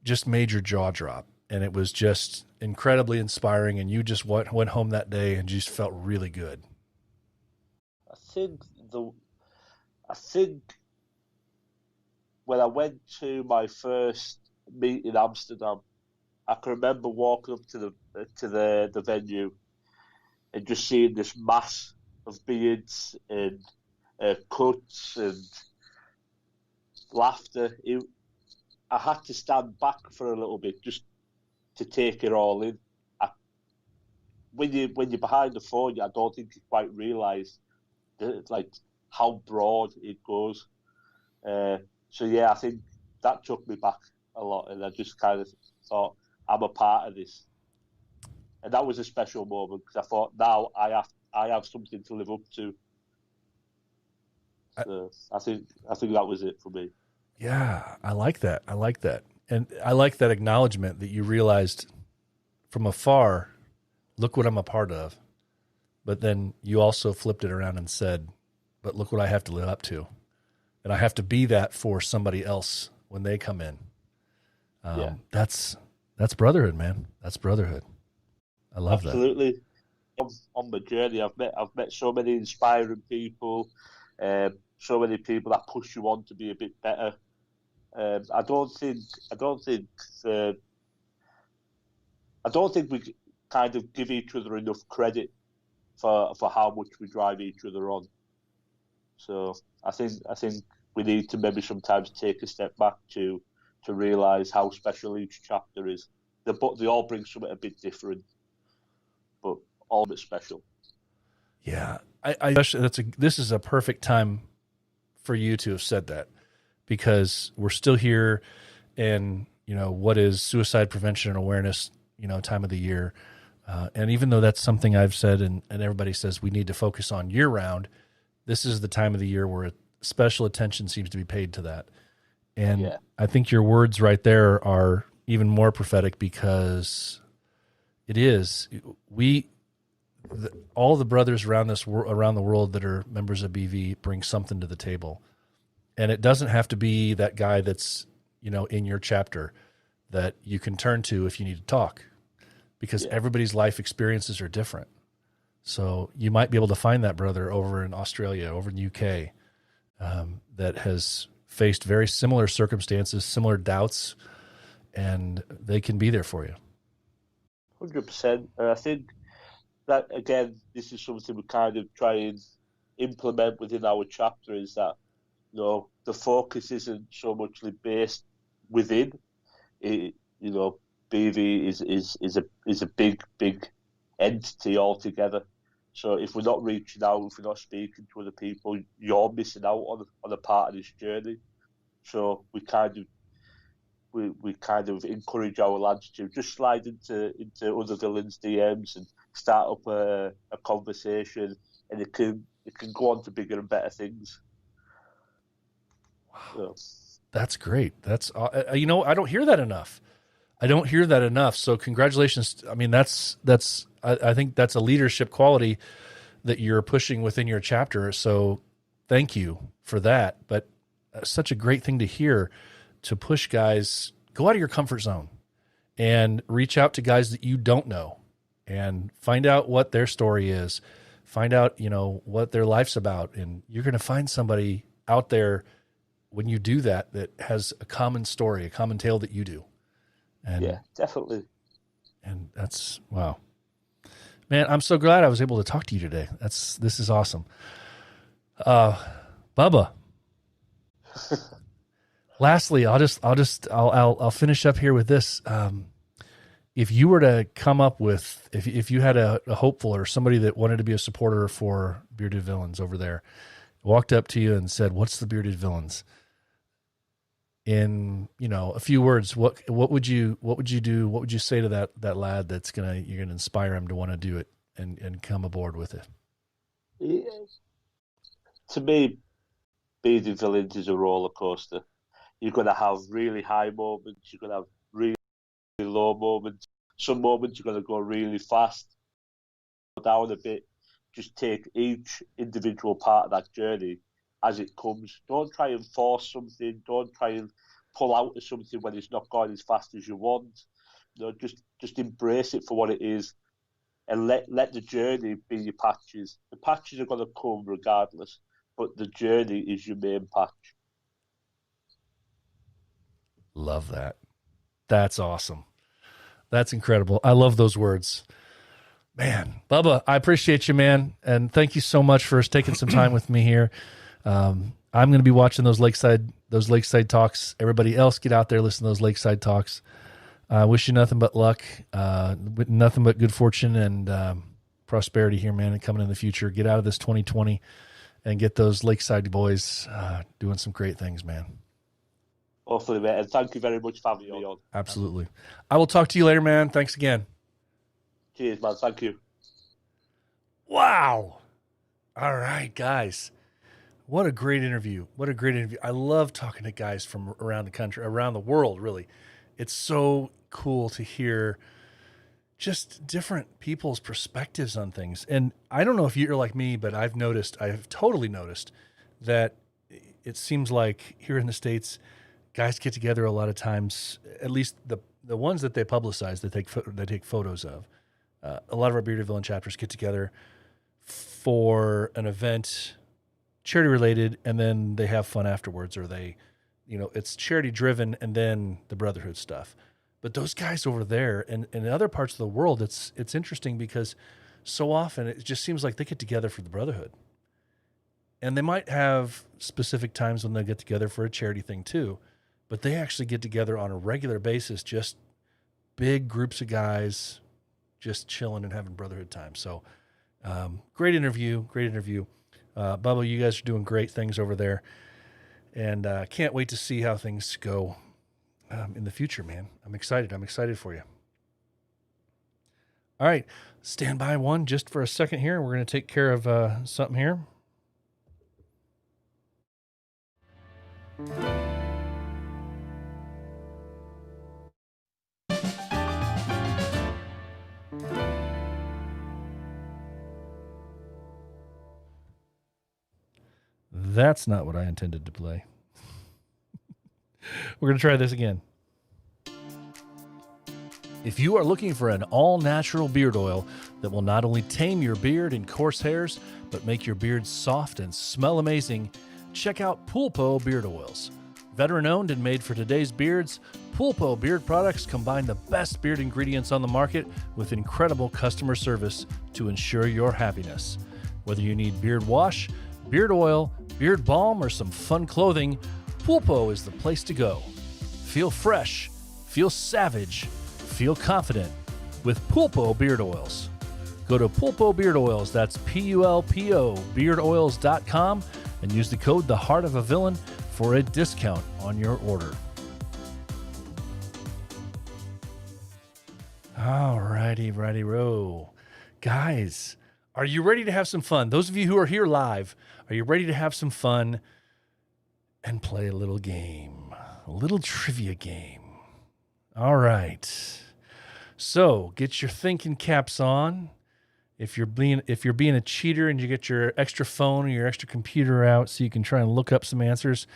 just made your jaw drop, and it was just incredibly inspiring, and you just went home that day and just felt really good? I think when I went to my first meet in Amsterdam, I can remember walking up to the venue and just seeing this mass of beards and cuts and laughter. I had to stand back for a little bit just to take it all in. When you're behind the phone, I don't think you quite realise how broad it goes. I think that took me back a lot, and I just kind of thought, I'm a part of this, and that was a special moment because I thought, now I have something to live up to. So I think that was it for me. Yeah, I like that. And I like that acknowledgement that you realized from afar, look what I'm a part of. But then you also flipped it around and said, but look what I have to live up to. And I have to be that for somebody else when they come in. That's brotherhood, man. That's brotherhood. I love that. Absolutely. On my journey, I've met so many inspiring people, so many people that push you on to be a bit better. I don't think we kind of give each other enough credit for how much we drive each other on. So I think we need to maybe sometimes take a step back to realise how special each chapter is. They all bring something a bit different, but all a bit special. Yeah, this is a perfect time for you to have said that, because we're still here, and what is suicide prevention and awareness, time of the year, and even though that's something I've said and everybody says we need to focus on year round, this is the time of the year where special attention seems to be paid to that. And I think your words right there are even more prophetic, because it is all the brothers around the world that are members of BV bring something to the table. And it doesn't have to be that guy that's, in your chapter that you can turn to if you need to talk, because everybody's life experiences are different. So you might be able to find that brother over in Australia, over in the UK, that has faced very similar circumstances, similar doubts, and they can be there for you. 100%. And I think that, again, this is something we kind of try and implement within our chapter, is that, the focus isn't so muchly based within. BV is a big entity altogether. So if we're not reaching out, if we're not speaking to other people, you're missing out on a part of this journey. So we kind of encourage our lads to just slide into other villains' DMs and start up a conversation, and it can go on to bigger and better things. Wow. That's great. That's I don't hear that enough. So congratulations. I mean, I think that's a leadership quality that you're pushing within your chapter. So thank you for that. But such a great thing to hear, to push guys, go out of your comfort zone and reach out to guys that you don't know and find out what their story is, find out, what their life's about. And you're going to find somebody out there when you do that has a common story, a common tale that you do. And, yeah, definitely. And that's, wow, man, I'm so glad I was able to talk to you today. This is awesome. Bubba, lastly, I'll finish up here with this. If you were to come up with, if you had a hopeful or somebody that wanted to be a supporter for Bearded Villains over there, walked up to you and said, "What's the Bearded Villains?" In a few words, what would you do? What would you say to that lad you're gonna inspire him to want to do it and come aboard with it? Yeah. To me, Bearded Villains is a roller coaster. You're gonna have really high moments. You're gonna have really low moments. Some moments you're gonna go really fast, go down a bit. Just take each individual part of that journey as it comes. Don't try and force something. Don't try and pull out of something when it's not going as fast as you want. Just embrace it for what it is, and let the journey be your patches. The patches are going to come regardless, but the journey is your main patch. Love that. That's awesome. That's incredible. I love those words. Man, Bubba, I appreciate you, man. And thank you so much for taking some time with me here. I'm going to be watching those Lakeside talks. Everybody else, get out there, listen to those Lakeside talks. I wish you nothing but luck, nothing but good fortune and prosperity here, man, and coming in the future. Get out of this 2020 and get those Lakeside boys doing some great things, man. Hopefully, mate. And thank you very much for having me on. Absolutely. I will talk to you later, man. Thanks again. Cheers, man. Thank you. Wow. All right, guys. What a great interview. I love talking to guys from around the country, around the world, really. It's so cool to hear just different people's perspectives on things. And I don't know if you're like me, but I've totally noticed that it seems like here in the States, guys get together a lot of times, at least the ones that they publicize, that take photos of. A lot of our Bearded Villain chapters get together for an event, charity related, and then they have fun afterwards, or it's charity driven, and then the brotherhood stuff. But those guys over there and in other parts of the world, it's interesting because so often it just seems like they get together for the brotherhood. And they might have specific times when they get together for a charity thing too, but they actually get together on a regular basis, just big groups of guys just chilling and having brotherhood time. So great interview. Bubba, you guys are doing great things over there. And can't wait to see how things go in the future, man. I'm excited for you. All right, stand by one just for a second here. We're going to take care of something here. That's not what I intended to play. We're going to try this again. If you are looking for an all-natural beard oil that will not only tame your beard and coarse hairs, but make your beard soft and smell amazing, check out Pulpo Beard Oils. Veteran owned and made for today's beards, Pulpo Beard Products combine the best beard ingredients on the market with incredible customer service to ensure your happiness. Whether you need beard wash, beard oil, beard balm, or some fun clothing, Pulpo is the place to go. Feel fresh, feel savage, feel confident with Pulpo Beard Oils. Go to Pulpo Beard Oils, that's Pulpo beardoils.com, and use the code The Heart of a Villain for a discount on your order. Righty-ro. Guys, are you ready to have some fun? Those of you who are here live, are you ready to have some fun and play a little game, a little trivia game? All right. So get your thinking caps on. If you're being a cheater and you get your extra phone or your extra computer out so you can try and look up some answers,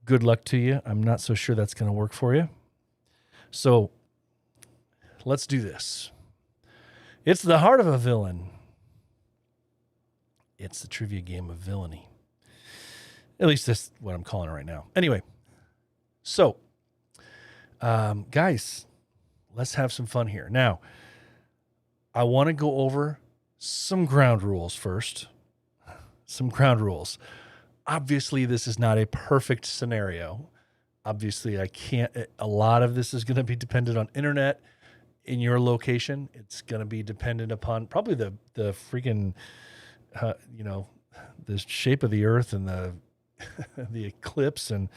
good luck to you. I'm not so sure that's going to work for you. So let's do this. It's the heart of a villain. It's the trivia game of villainy. At least that's what I'm calling it right now. Anyway, so guys, let's have some fun here. Now, I want to go over some ground rules first. Some ground rules. Obviously, this is not a perfect scenario. Obviously, I can't. A lot of this is going to be dependent on internet in your location. It's going to be dependent upon probably the freaking, the shape of the earth and the the eclipse and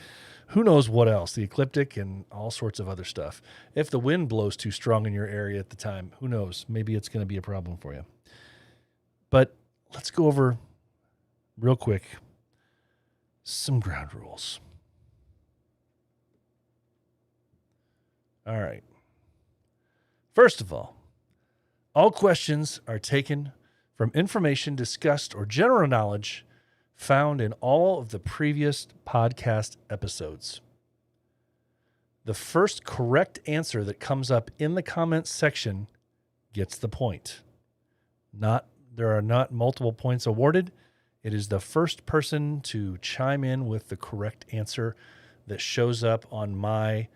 who knows what else, the ecliptic and all sorts of other stuff. If the wind blows too strong in your area at the time, who knows? Maybe it's going to be a problem for you. But let's go over real quick some ground rules. All right. First of all questions are taken from information discussed or general knowledge found in all of the previous podcast episodes. The first correct answer that comes up in the comments section gets the point. There are not multiple points awarded. It is the first person to chime in with the correct answer that shows up on my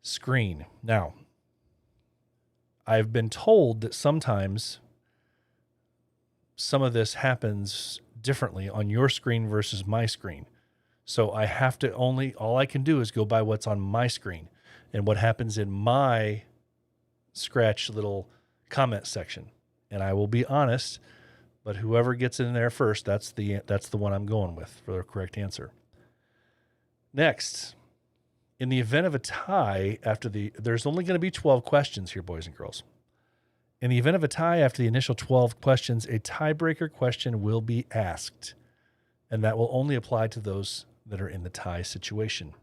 screen. Now, I've been told that sometimes some of this happens differently on your screen versus my screen. So I have to all I can do is go by what's on my screen and what happens in my scratch little comment section. And I will be honest, but whoever gets in there first, that's the one I'm going with for the correct answer. Next, in the event of a tie there's only going to be 12 questions here, boys and girls. In the event of a tie after the initial 12 questions, a tiebreaker question will be asked, and that will only apply to those that are in the tie situation.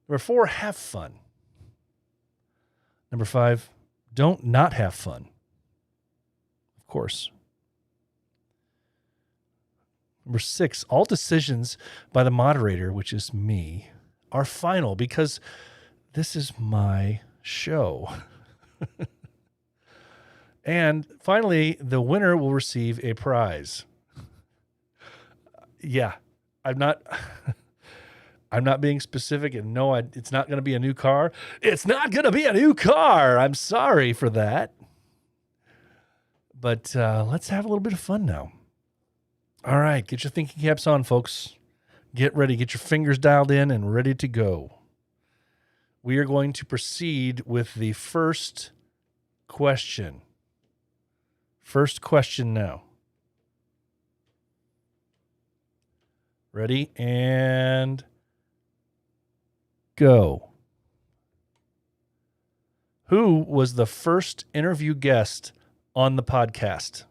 Number 4, have fun. Number 5, don't not have fun. Of course. Number 6, all decisions by the moderator, which is me, are final because this is my show. And finally, the winner will receive a prize. Yeah, I'm not being specific, and no, it's not going to be a new car. It's not going to be a new car. I'm sorry for that. But let's have a little bit of fun now. All right, get your thinking caps on, folks. Get ready. Get your fingers dialed in and ready to go. We are going to proceed with the first question. First question now. Ready and go. Who was the first interview guest on the podcast?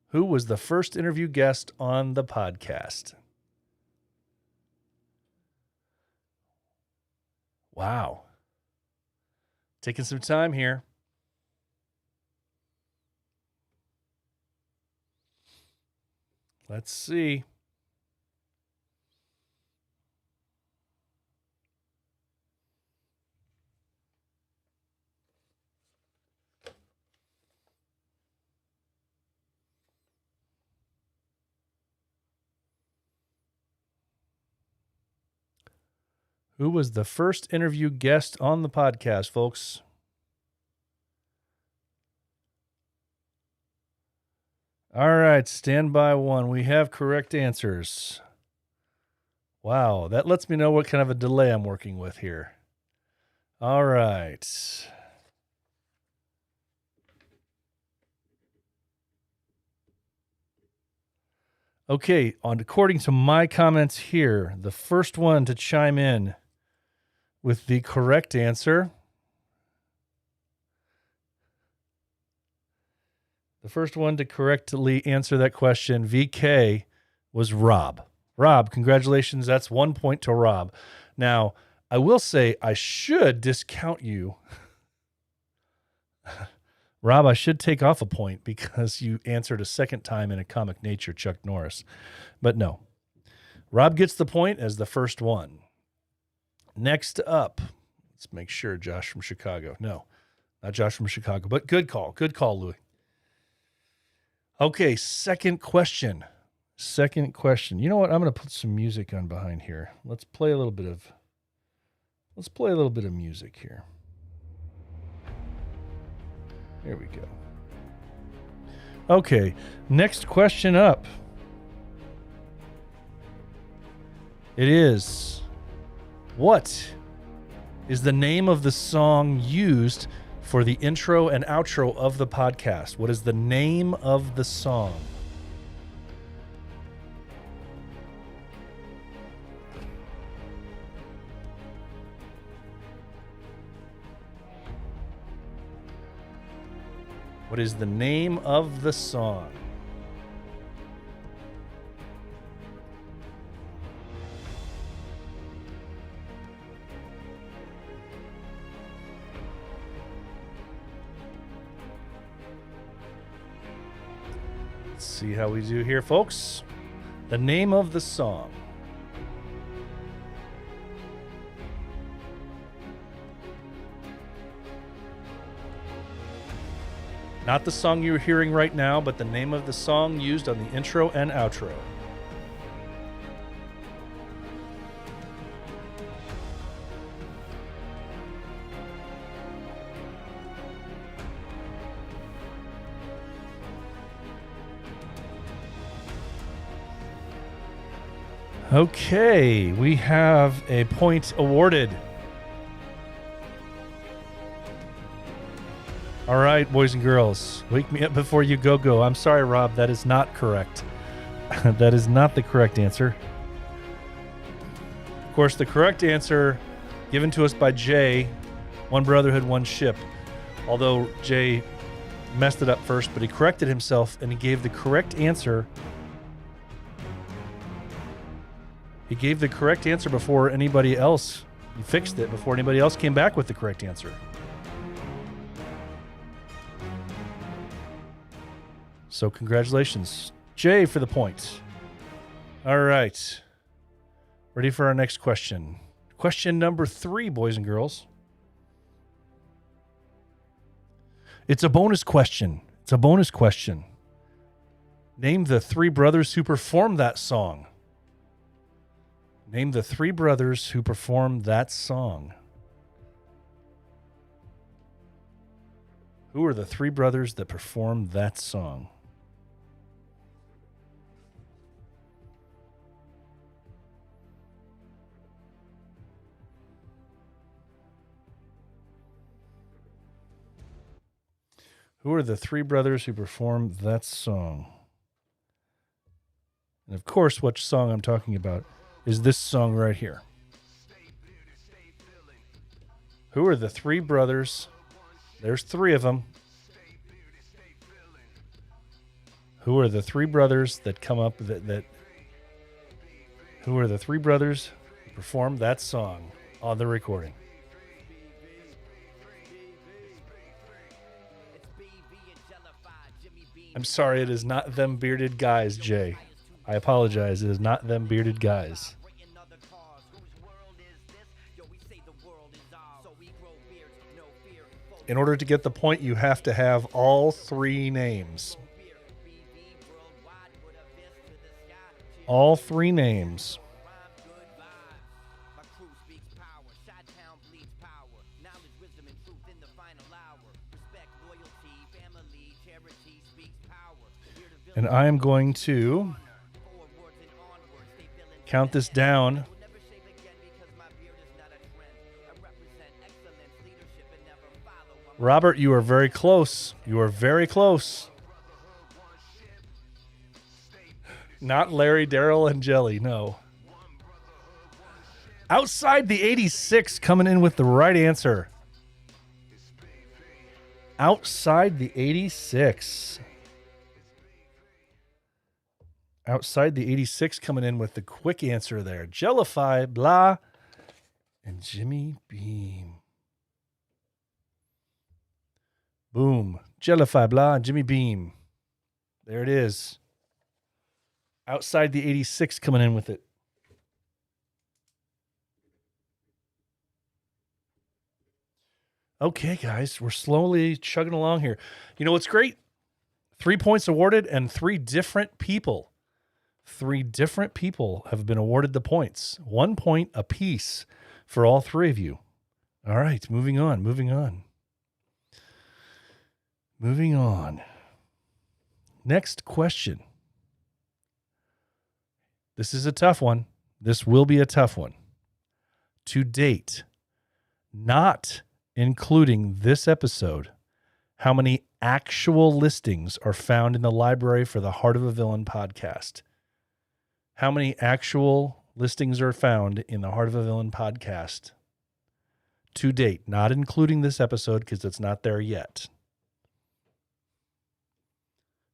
Who was the first interview guest on the podcast? Wow. Taking some time here. Let's see. Who was the first interview guest on the podcast, folks? All right, stand by one. We have correct answers. Wow, that lets me know what kind of a delay I'm working with here. All right. Okay, according to my comments here, the first one to chime in with the correct answer. The first one to correctly answer that question, VK, was Rob. Rob, congratulations. That's 1 point to Rob. Now, I will say I should discount you. Rob, I should take off a point because you answered a second time in a comic nature, Chuck Norris. But no. Rob gets the point as the first one. Next up, let's make sure Josh from Chicago. No, not Josh from Chicago, but good call. Good call, Louis. Okay, second question. You know what? I'm going to put some music on behind here. Let's play a little bit of music here. There we go. Okay, next question up. It is, what is the name of the song used for the intro and outro of the podcast? What is the name of the song? What is the name of the song? Let's see how we do here, folks. The name of the song. Not the song you're hearing right now, but the name of the song used on the intro and outro. Okay, we have a point awarded. All right, boys and girls, wake me up before you go. I'm sorry, Rob, that is not correct. That is not the correct answer. Of course, the correct answer given to us by Jay, one brotherhood, one ship. Although Jay messed it up first, but he corrected himself and he gave the correct answer. He gave the correct answer before anybody else. He fixed it before anybody else came back with the correct answer. So congratulations, Jay, for the point. All right. Ready for our next question. Question number 3, boys and girls. It's a bonus question. Name the 3 brothers who performed that song. Name the 3 brothers who performed that song. Who are the 3 brothers that performed that song? Who are the 3 brothers who performed that song? And of course, which song I'm talking about is this song right here. Who are the 3 brothers? There's 3 of them. Who are the 3 brothers that come up that who are the 3 brothers who performed that song on the recording? I'm sorry, it is not them bearded guys, Jay. I apologize. It is not them bearded guys. In order to get the point, you have to have all 3 names. All 3 names. And I am going to count this down. Robert, you are very close. You are very close. Not Larry, Daryl, and Jelly, no. Outside the 86 coming in with the right answer. Outside the 86. Outside the 86 coming in with the quick answer there. Jellify, blah, and Jimmy Beam. Boom. Jellify, blah, and Jimmy Beam. There it is. Outside the 86 coming in with it. Okay, guys, we're slowly chugging along here. You know what's great? 3 points awarded and 3 different people. 3 different people have been awarded the points. 1 point apiece for all 3 of you. All right, moving on. Next question. This is a tough one. This will be a tough one. To date, not including this episode, how many actual listings are found in the library for the Heart of a Villain podcast? How many actual listings are found in the Heart of a Villain podcast to date, not including this episode because it's not there yet.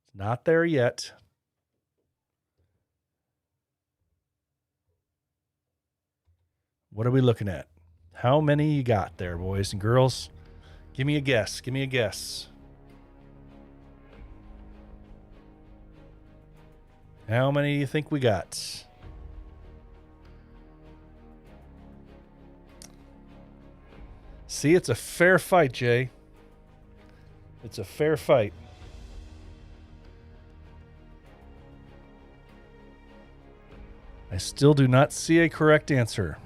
It's not there yet. What are we looking at? How many you got there, boys and girls? Give me a guess. How many do you think we got? See, it's a fair fight, Jay. It's a fair fight. I still do not see a correct answer.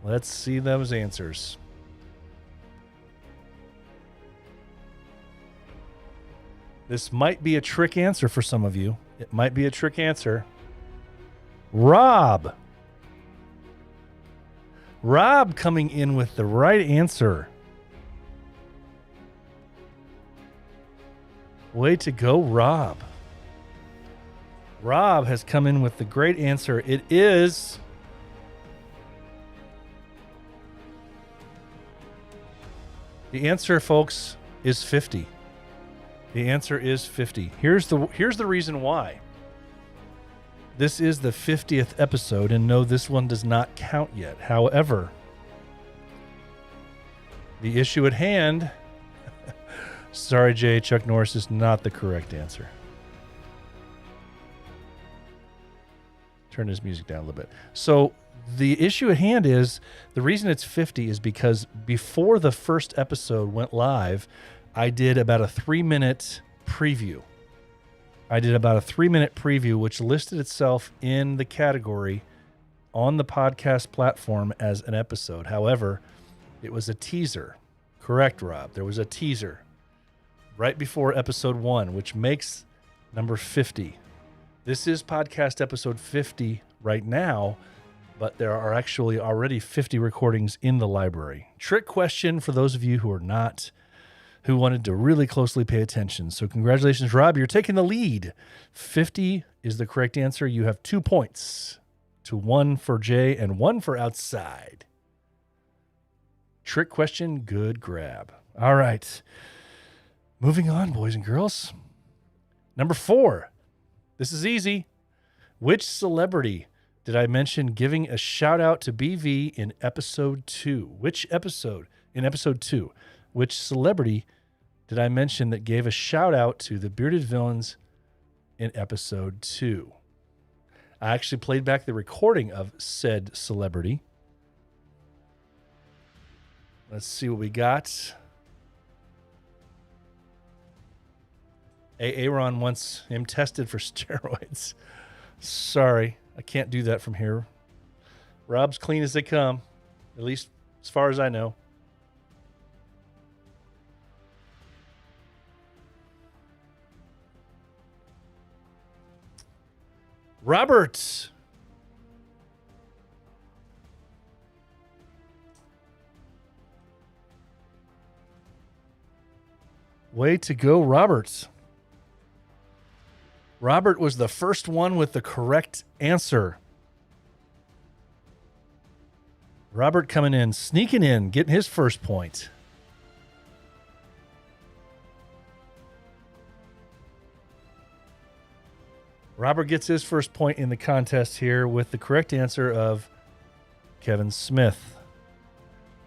Let's see those answers. This might be a trick answer for some of you. It might be a trick answer. Rob coming in with the right answer. Way to go, Rob. Rob has come in with the great answer. It is... The answer, folks, is 50. The answer is 50. Here's the reason why. This is the 50th episode, and no, this one does not count yet. However, the issue at hand, sorry, Jay, Chuck Norris is not the correct answer. Turn his music down a little bit. So the issue at hand is, the reason it's 50 is because before the first episode went live, I did about a 3-minute preview. Which listed itself in the category on the podcast platform as an episode. However, it was a teaser. Correct, Rob. There was a teaser right before episode 1, which makes number 50. This is podcast episode 50 right now, but there are actually already 50 recordings in the library. Trick question for those of you who wanted to really closely pay attention. So congratulations, Rob. You're taking the lead. 50 is the correct answer. You have 2 points to 1 for Jay and 1 for outside. Trick question, good grab. All right. Moving on, boys and girls. Number 4. This is easy. Which celebrity did I mention giving a shout out to BV in episode 2? Which episode in episode 2? Which celebrity did I mention that gave a shout out to the Bearded Villains in episode 2? I actually played back the recording of said celebrity. Let's see what we got. Aaron wants him tested for steroids. Sorry. I can't do that from here. Rob's clean as they come, at least as far as I know. Robert. Way to go, Robert. Robert was the first one with the correct answer. Robert coming in, sneaking in, getting his first point. Robert gets his first point in the contest here with the correct answer of Kevin Smith.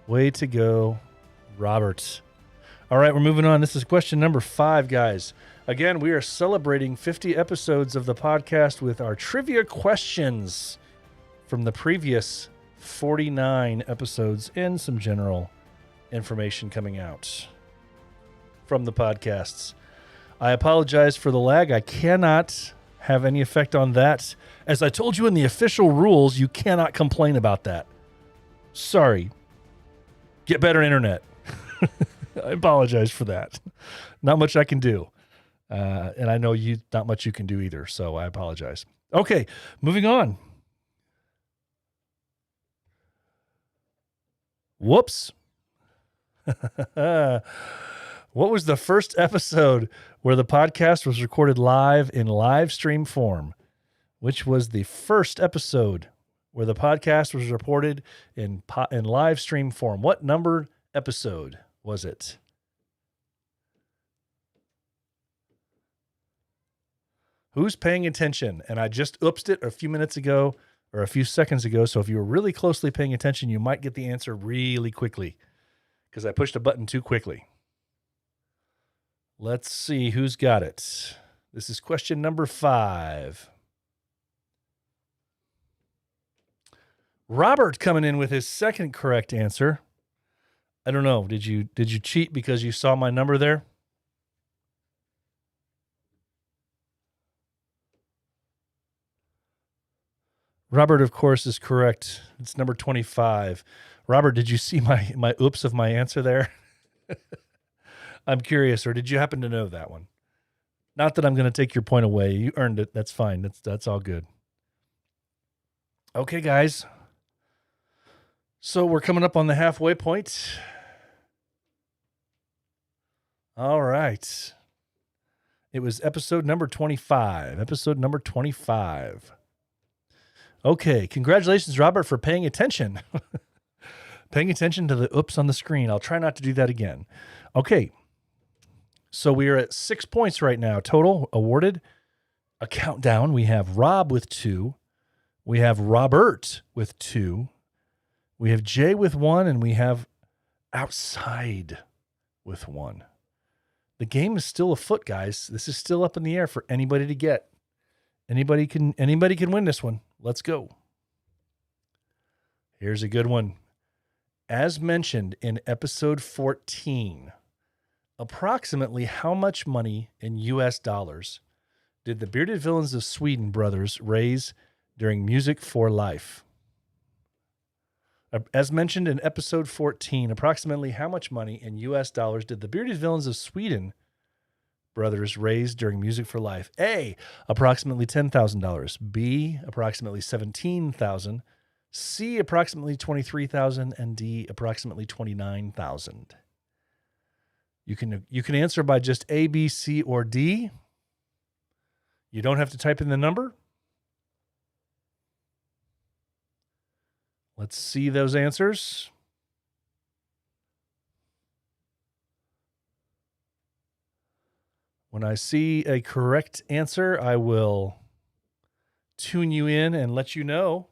Way to go, Robert. All right, we're moving on. This is question number 5, guys. Again, we are celebrating 50 episodes of the podcast with our trivia questions from the previous 49 episodes and some general information coming out from the podcasts. I apologize for the lag. I cannot have any effect on that. As I told you in the official rules, you cannot complain about that. Sorry. Get better internet. I apologize for that. Not much I can do. And I know not much you can do either, so I apologize. Okay, moving on. Whoops. What was the first episode where the podcast was recorded live in live stream form? Which was the first episode where the podcast was reported in live stream form? What number episode was it? Who's paying attention? And I just oopsed it a few minutes ago or a few seconds ago. So if you were really closely paying attention, you might get the answer really quickly because I pushed a button too quickly. Let's see who's got it. This is question number 5. Robert coming in with his second correct answer. I don't know. Did you cheat because you saw my number there? Robert, of course, is correct. It's number 25. Robert, did you see my oops of my answer there? I'm curious, or did you happen to know that one? Not that I'm going to take your point away. You earned it. That's fine. That's all good. Okay, guys. So we're coming up on the halfway point. All right. It was episode number 25. Episode number 25. Okay. Congratulations, Robert, for paying attention. Paying attention to the oops on the screen. I'll try not to do that again. Okay. So we are at 6 points right now. Total awarded. A countdown. We have Rob with 2. We have Robert with 2. We have Jay with 1, and we have Outside with 1. The game is still afoot, guys. This is still up in the air for anybody to get. Anybody can win this one. Let's go. Here's a good one. As mentioned in episode 14, approximately how much money in US dollars did the Bearded Villains of Sweden brothers raise during Music for Life? As mentioned in episode 14, approximately how much money in US dollars did the Bearded Villains of Sweden brothers raise during Music for Life? A, approximately $10,000. B, approximately $17,000. C, approximately $23,000. And D, approximately $29,000. You can answer by just A, B, C, or D. You don't have to type in the number. Let's see those answers. When I see a correct answer, I will tune you in and let you know.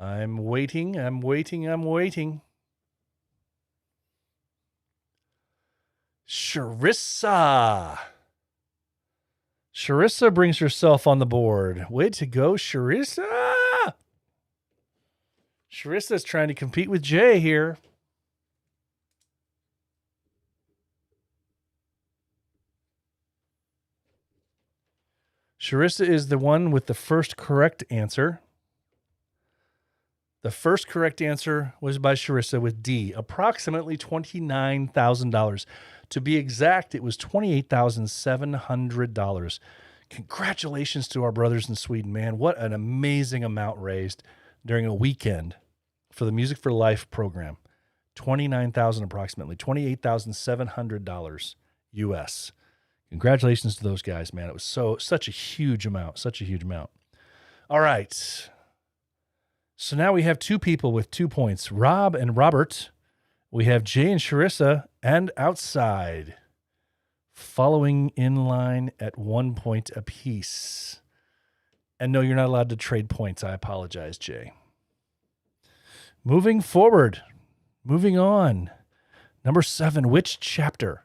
I'm waiting. Sharissa. Sharissa brings herself on the board. Way to go, Sharissa. Sharissa's trying to compete with Jay here. Sharissa is the one with the first correct answer. The first correct answer was by Sharissa with D, approximately $29,000. To be exact, it was $28,700. Congratulations to our brothers in Sweden, man. What an amazing amount raised during a weekend for the Music for Life program. $29,000 approximately, $28,700 US. Congratulations to those guys, man. It was such a huge amount, All right. So now we have two people with 2 points, Rob and Robert. We have Jay and Sharissa and Outside following in line at 1 point apiece. And no, you're not allowed to trade points. I apologize, Jay. Moving forward, moving on. Number 7, which chapter?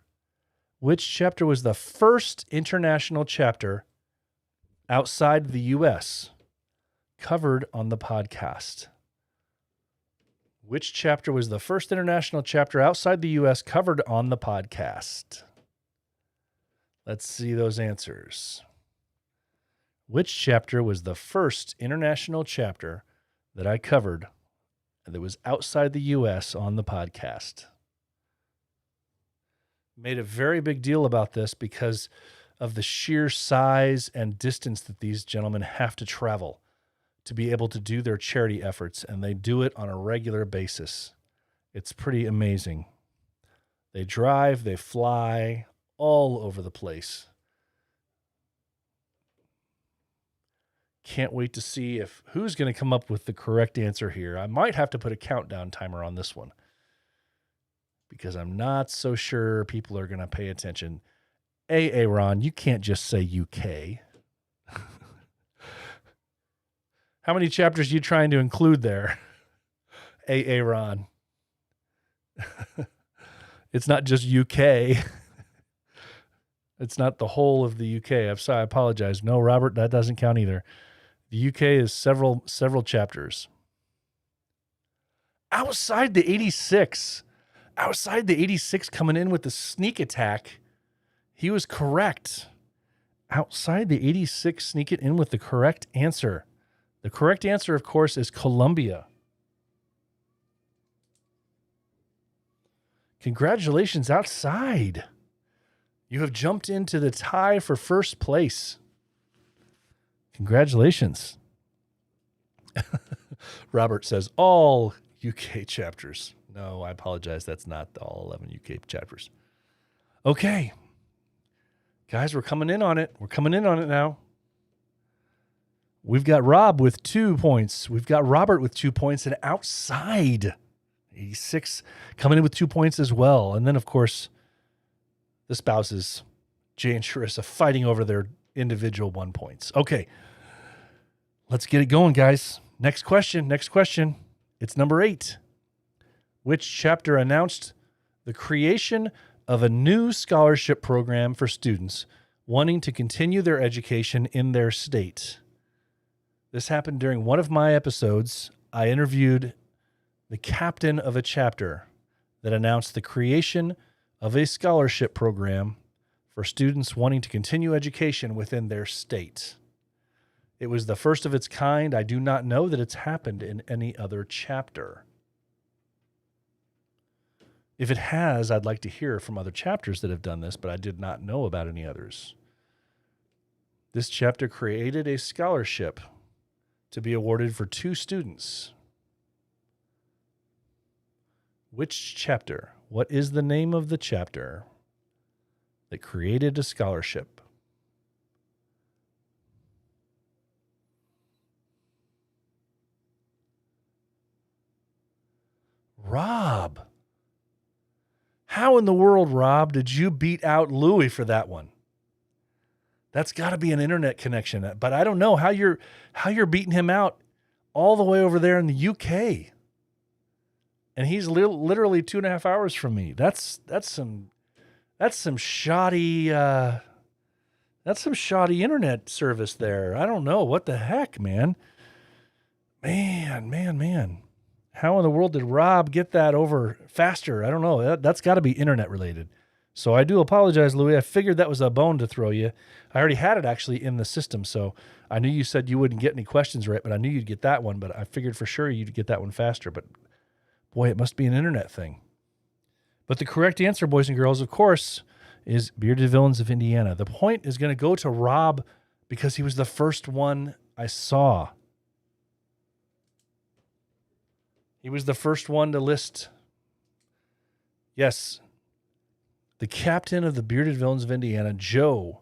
Which chapter was the first international chapter outside the U.S. covered on the podcast? Which chapter was the first international chapter outside the U.S. covered on the podcast? Let's see those answers. Which chapter was the first international chapter that I covered that was outside the U.S. on the podcast? Made a very big deal about this because of the sheer size and distance that these gentlemen have to travel to be able to do their charity efforts, and they do it on a regular basis. It's pretty amazing. They drive, they fly all over the place. Can't wait to see who's going to come up with the correct answer here. I might have to put a countdown timer on this one because I'm not so sure people are going to pay attention. Ron, you can't just say UK. How many chapters are you trying to include there? Ron. It's not just UK. It's not the whole of the UK. I'm sorry, I apologize. No, Robert, that doesn't count either. The UK is several chapters. Outside the 86 coming in with the sneak attack. He was correct. Outside the 86 sneaking in with the correct answer. The correct answer, of course, is Colombia. Congratulations, Outside. You have jumped into the tie for first place. Congratulations. Robert says all UK chapters. No, I apologize. That's not all 11 UK chapters. Okay. Guys, we're coming in on it. We're coming in on it now. We've got Rob with 2 points. We've got Robert with 2 points, and Outside 86 coming in with 2 points as well. And then, of course, the spouses, Jay and Sharissa, fighting over their individual 1 points. Okay, let's get it going, guys. Next question. It's number 8. Which chapter announced the creation of a new scholarship program for students wanting to continue their education in their state? This happened during one of my episodes. I interviewed the captain of a chapter that announced the creation of a scholarship program for students wanting to continue education within their state. It was the first of its kind. I do not know that it's happened in any other chapter. If it has, I'd like to hear from other chapters that have done this, but I did not know about any others. This chapter created a scholarship to be awarded for 2 students. Which chapter? What is the name of the chapter that created a scholarship? Rob. How in the world, Rob, did you beat out Louie for that one? That's got to be an internet connection, but I don't know how you're beating him out all the way over there in the UK. And he's literally 2.5 hours from me. That's some shoddy internet service there. I don't know what the heck, man. Man. How in the world did Rob get that over faster? I don't know. That's got to be internet related. So I do apologize, Louis. I figured that was a bone to throw you. I already had it actually in the system, so I knew you said you wouldn't get any questions right, but I knew you'd get that one, but I figured for sure you'd get that one faster. But boy, it must be an internet thing. But the correct answer, boys and girls, of course, is Bearded Villains of Indiana. The point is going to go to Rob because he was the first one I saw. He was the first one to list. Yes. The captain of the Bearded Villains of Indiana, Joe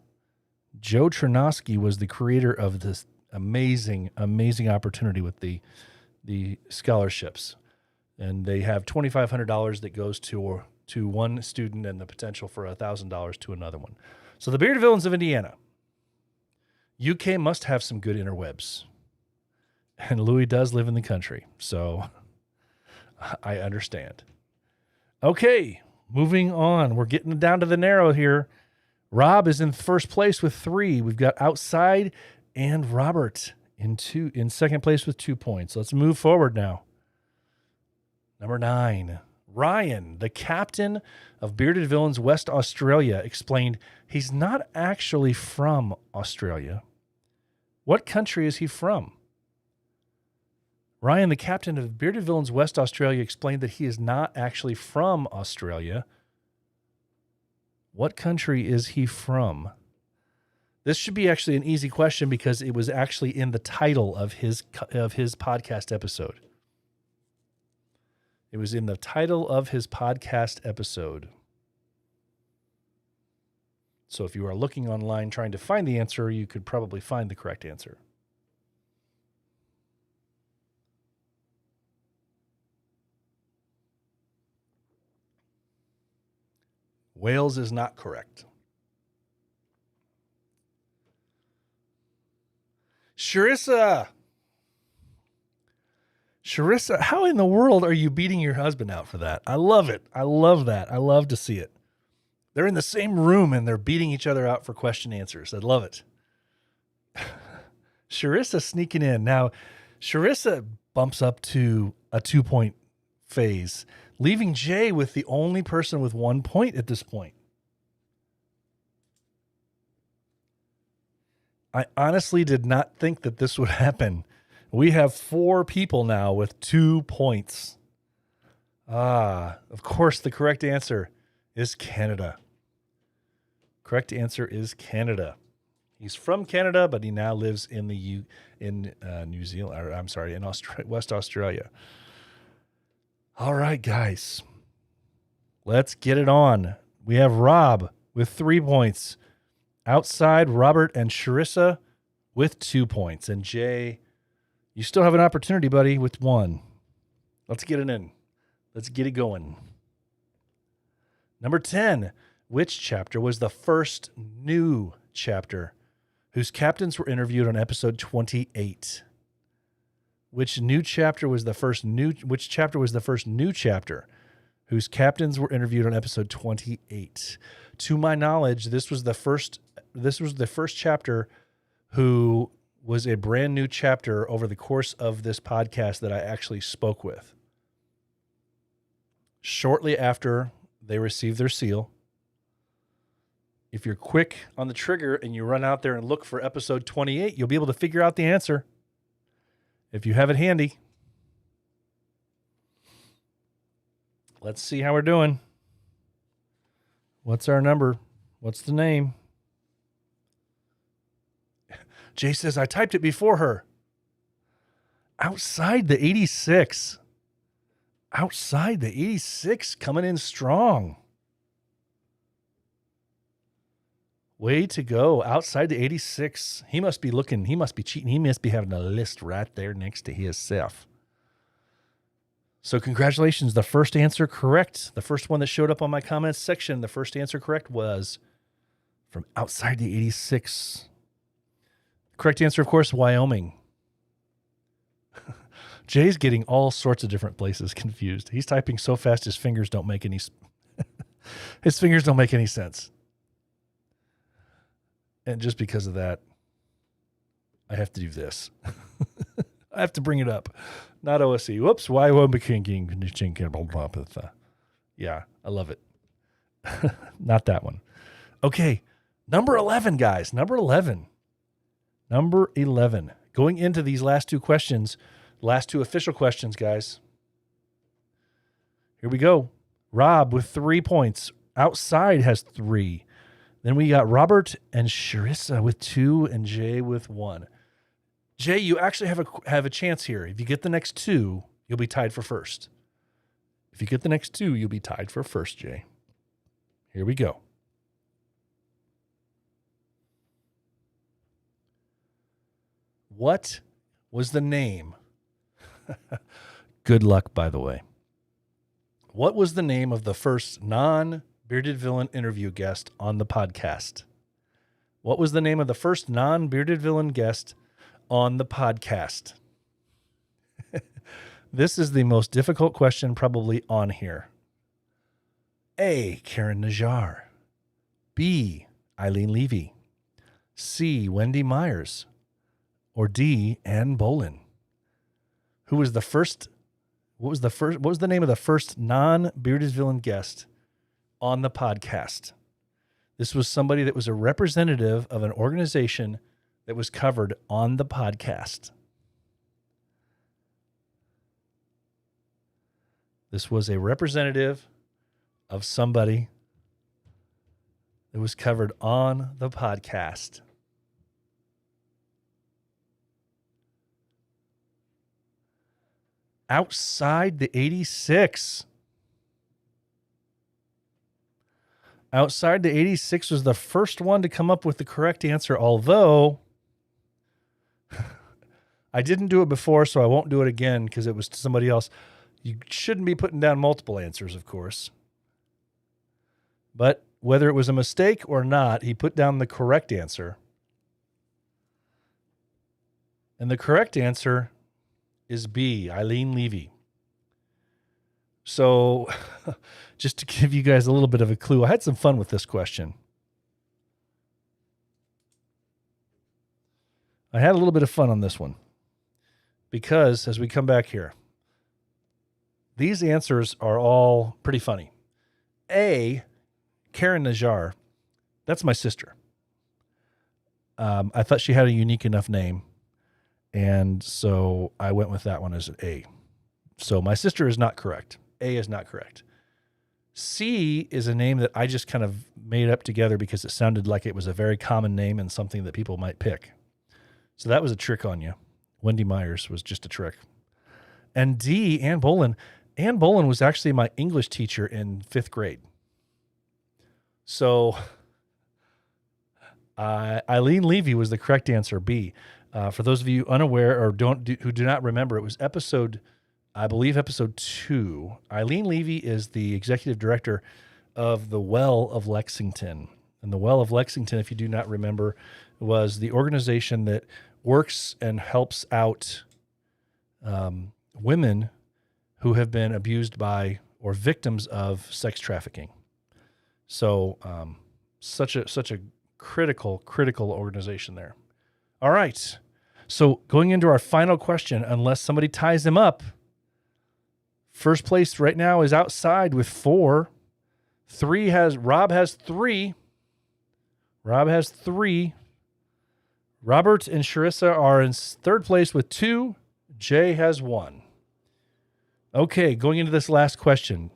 Chernosky, was the creator of this amazing, amazing opportunity with the scholarships. And they have $2,500 that goes to one student and the potential for $1,000 to another one. So the Bearded Villains of Indiana. UK must have some good interwebs. And Louis does live in the country, so I understand. Okay, moving on. We're getting down to the narrow here. Rob is in first place with 3. We've got Outside and Robert in second place with 2 points. Let's move forward now. Number 9. Ryan, the captain of Bearded Villains West Australia, explained he's not actually from Australia. What country is he from? Ryan, the captain of Bearded Villains West Australia, explained that he is not actually from Australia. What country is he from? This should be actually an easy question because it was actually in the title of his podcast episode. It was in the title of his podcast episode. So if you are looking online trying to find the answer, you could probably find the correct answer. Wales is not correct. Sharissa, how in the world are you beating your husband out for that? I love it. I love that. I love to see it. They're in the same room and they're beating each other out for question answers. I love it. Sharissa sneaking in. Now, Sharissa bumps up to a 2-point phase, leaving Jay with the only person with 1 point at this point. I honestly did not think that this would happen. We have 4 people now with 2 points. Of course, the correct answer is Canada. Correct answer is Canada. He's from Canada, but he now lives in New Zealand. Or, I'm sorry, in West Australia. All right, guys. Let's get it on. We have Rob with 3 points. Outside, Robert and Sharissa with 2 points. And Jay, you still have an opportunity, buddy, with 1. Let's get it in. Let's get it going. Number 10. Which chapter was the first new chapter whose captains were interviewed on episode 28? Which chapter was the first new chapter whose captains were interviewed on episode 28? To my knowledge, this was the first chapter who was a brand new chapter over the course of this podcast that I actually spoke with. Shortly after they received their seal, if you're quick on the trigger and you run out there and look for episode 28, you'll be able to figure out the answer if you have it handy. Let's see how we're doing. What's our number? What's the name? Jay says, I typed it before her. Outside the 86. Outside the 86, coming in strong. Way to go. Outside the 86. He must be looking. He must be cheating. He must be having a list right there next to himself. So congratulations. The first answer correct. The first one that showed up on my comments section, the first answer correct was from outside the 86. Correct answer, of course, Wyoming. Jay's getting all sorts of different places confused. He's typing so fast his fingers don't make any sense. And just because of that, I have to do this. I have to bring it up. Not OSC. Whoops. Wyoming. Yeah, I love it. Not that one. Okay. Number 11, guys. Number 11. Number 11. Going into these last two questions, last two official questions, guys. Here we go. Rob with 3 points. Outside has 3. Then we got Robert and Sharissa with 2 and Jay with 1. Jay, you actually have a chance here. If you get the next 2, you'll be tied for first. If you get the next 2, you'll be tied for first, Jay. Here we go. What was the name? Good luck, by the way. What was the name of the first non-Bearded Villain interview guest on the podcast? What was the name of the first non-Bearded Villain guest on the podcast? This is the most difficult question probably on here. A, Karen Najjar. B, Eileen Levy. C, Wendy Myers. Or D, Ann Bolin. Who was the first? What was the name of the first non-Bearded Villain guest on the podcast? This was somebody that was a representative of an organization that was covered on the podcast. This was a representative of somebody that was covered on the podcast. Outside the 86. Outside the 86 was the first one to come up with the correct answer, although I didn't do it before, so I won't do it again because it was to somebody else. You shouldn't be putting down multiple answers, of course. But whether it was a mistake or not, he put down the correct answer. And the correct answer is B, Eileen Levy. So just to give you guys a little bit of a clue, I had some fun with this question. I had a little bit of fun on this one because as we come back here, these answers are all pretty funny. A, Karen Najjar, that's my sister. I thought she had a unique enough name. And so I went with that one as an A. So my sister is not correct. A is not correct. C is a name that I just kind of made up together because it sounded like it was a very common name and something that people might pick. So that was a trick on you. Wendy Myers was just a trick. And D, Ann Bolin. Ann Bolin was actually my English teacher in 5th grade. So Eileen Levy was the correct answer, B. For those of you unaware or who do not remember, it was episode 2. Eileen Levy is the executive director of the Well of Lexington. And the Well of Lexington, if you do not remember, was the organization that works and helps out women who have been abused by or victims of sex trafficking. So such a critical organization there. All right. So going into our final question, unless somebody ties him up, first place right now is outside with 4. Rob has 3. Robert and Sharissa are in 3rd place with 2. Jay has 1. Okay, going into this last question.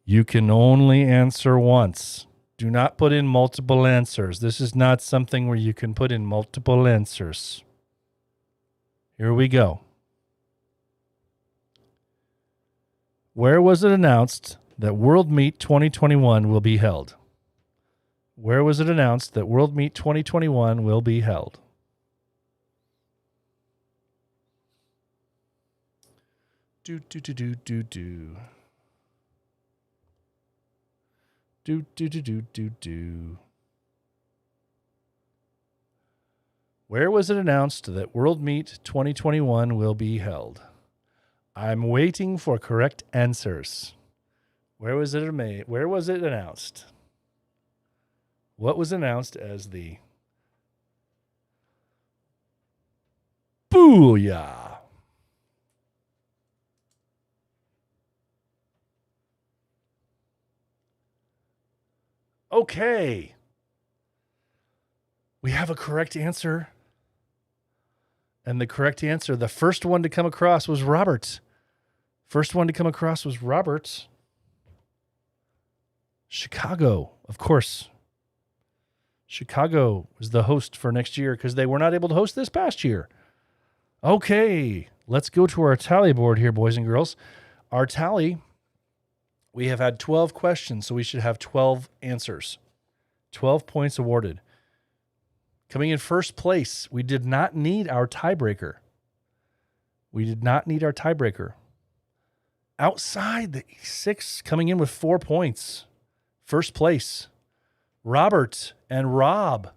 You can only answer once. Do not put in multiple answers. This is not something where you can put in multiple answers. Here we go. Where was it announced that World Meet 2021 will be held? Where was it announced that World Meet 2021 will be held? Do. Where was it announced that World Meet 2021 will be held? I'm waiting for correct answers. Where was it announced? What was announced as the Booyah? Okay. We have a correct answer. And the correct answer, the first one to come across was Robert. Chicago, of course. Chicago is the host for next year because they were not able to host this past year. Okay, let's go to our tally board here, boys and girls. Our tally, we have had 12 questions, so we should have 12 answers. 12 points awarded. Coming in first place, we did not need our tiebreaker. Outside the 86, coming in with 4 points. First place, Robert and Rob.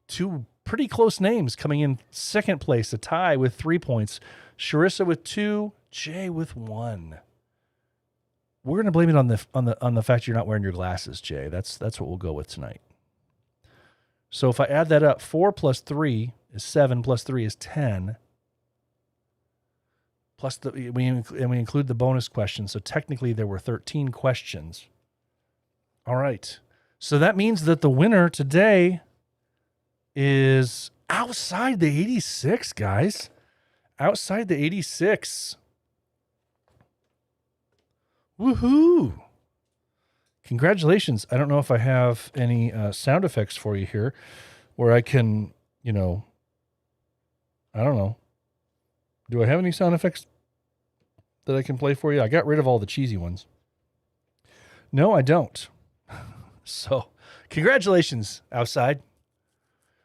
Two pretty close names coming in second place, a tie with 3 points. Sharissa with 2, Jay with 1. We're going to blame it on the fact you're not wearing your glasses, Jay. That's what we'll go with tonight. So if I add that up, 4 plus 3 is 7, plus 3 is 10. Plus we include the bonus question, so technically there were 13 questions. All right. So that means that the winner today is outside the 86, guys. Outside the 86. Woohoo! Congratulations. I don't know if I have any sound effects for you here where I can, I don't know. Do I have any sound effects that I can play for you? I got rid of all the cheesy ones. No, I don't. So, congratulations, outside.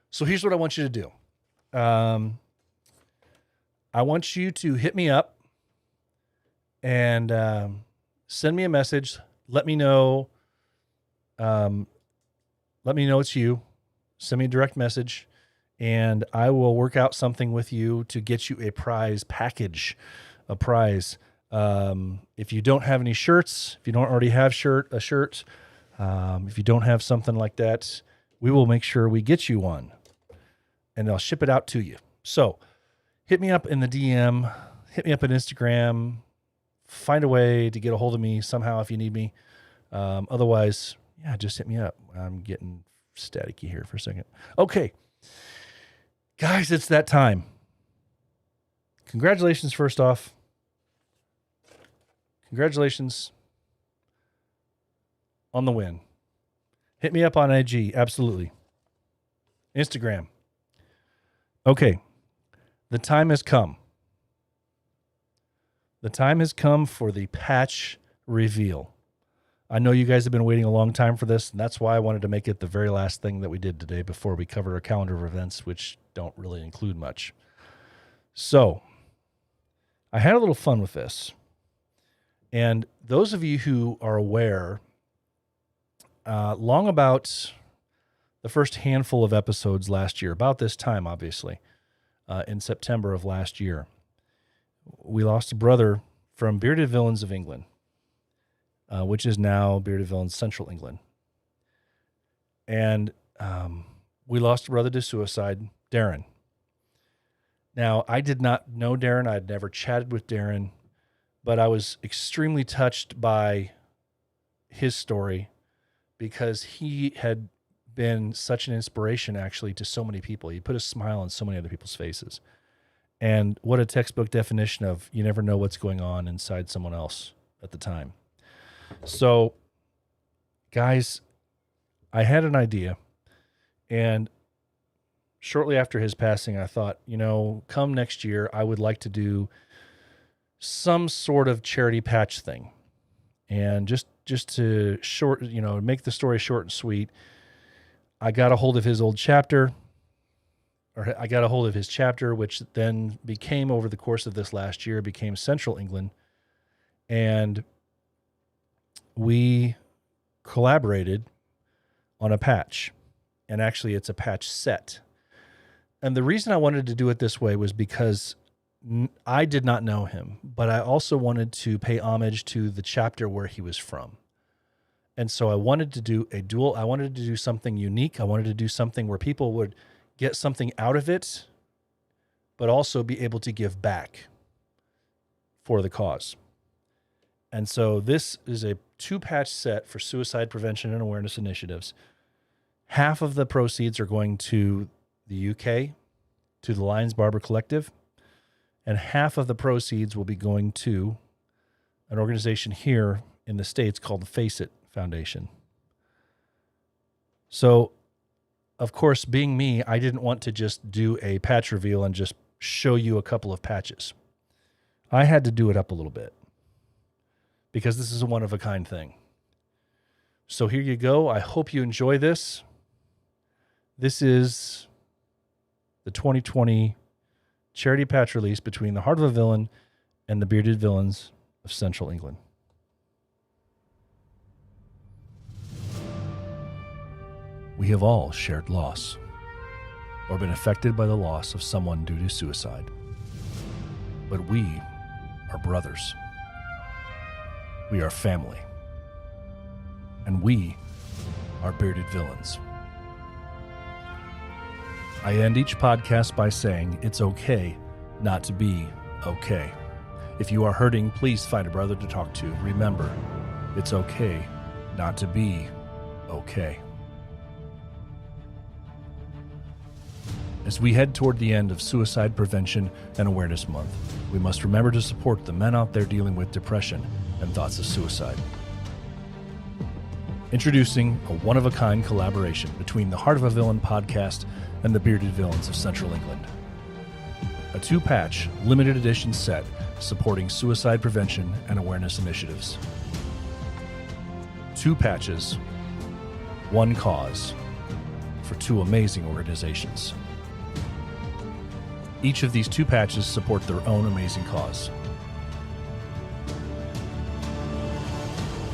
So here's what I want you to do. I want you to hit me up and send me a message. Let me know. It's you. Send me a direct message, and I will work out something with you to get you a prize package, a prize. If you don't have any shirts, if you don't already have a shirt, if you don't have something like that, we will make sure we get you one, and I'll ship it out to you. So hit me up in the DM, hit me up on Instagram, find a way to get a hold of me somehow if you need me. Otherwise, yeah, just hit me up. I'm getting staticky here for a second. Okay. Guys, it's that time. Congratulations, first off. Congratulations on the win. Hit me up on IG. Absolutely. Instagram. Okay. The time has come. The time has come for the patch reveal. I know you guys have been waiting a long time for this, and that's why I wanted to make it the very last thing that we did today before we covered our calendar of events, which don't really include much. So, I had a little fun with this. And those of you who are aware, long about the first handful of episodes last year, about this time, obviously, in September of last year, we lost a brother from Bearded Villains of England, which is now Bearded Villains Central England. And we lost a brother to suicide, Darren. Now, I did not know Darren. I had never chatted with Darren, but I was extremely touched by his story because he had been such an inspiration, actually, to so many people. He put a smile on so many other people's faces. And what a textbook definition of you never know what's going on inside someone else at the time. So, guys, I had an idea, and shortly after his passing, I thought, come next year, I would like to do some sort of charity patch thing. And just to make the story short and sweet, I got a hold of his old chapter, which then became, over the course of this last year, became Central England. And we collaborated on a patch. And actually, it's a patch set. And the reason I wanted to do it this way was because I did not know him, but I also wanted to pay homage to the chapter where he was from. And so I wanted to do I wanted to do something unique. I wanted to do something where people would get something out of it, but also be able to give back for the cause. And so this is a 2-patch set for suicide prevention and awareness initiatives. Half of the proceeds are going to the UK, to the Lions Barber Collective, and half of the proceeds will be going to an organization here in the States called the Face It Foundation. So, of course, being me, I didn't want to just do a patch reveal and just show you a couple of patches. I had to do it up a little bit because this is a one-of-a-kind thing. So here you go. I hope you enjoy this. This is the 2020 charity patch release between the Heart of a Villain and the Bearded Villains of Central England. We have all shared loss or been affected by the loss of someone due to suicide. But we are brothers. We are family. And we are Bearded Villains. I end each podcast by saying it's okay not to be okay. If you are hurting, please find a brother to talk to. Remember, it's okay not to be okay. As we head toward the end of Suicide Prevention and Awareness Month, we must remember to support the men out there dealing with depression and thoughts of suicide. Introducing a one-of-a-kind collaboration between the Heart of a Villain podcast and the Bearded Villains of Central England. A 2-patch, limited edition set supporting suicide prevention and awareness initiatives. 2 patches, 1 cause for 2 amazing organizations. Each of these 2 patches support their own amazing cause.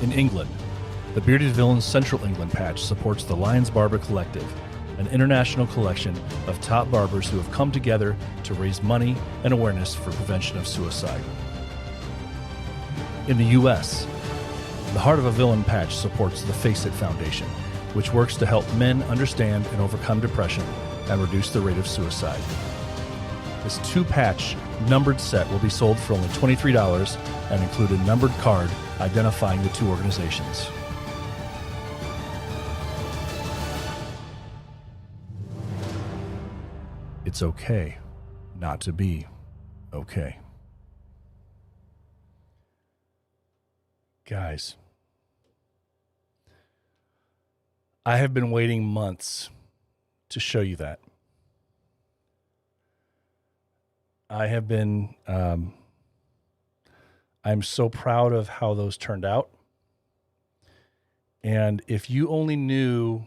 In England, the Bearded Villains Central England patch supports the Lions Barber Collective, an international collection of top barbers who have come together to raise money and awareness for prevention of suicide. In the U.S., the Heart of a Villain patch supports the Face It Foundation, which works to help men understand and overcome depression and reduce the rate of suicide. This 2-patch numbered set will be sold for only $23 and include a numbered card identifying the 2 organizations. It's okay not to be okay. Guys, I have been waiting months to show you that. I have been, I'm so proud of how those turned out. And if you only knew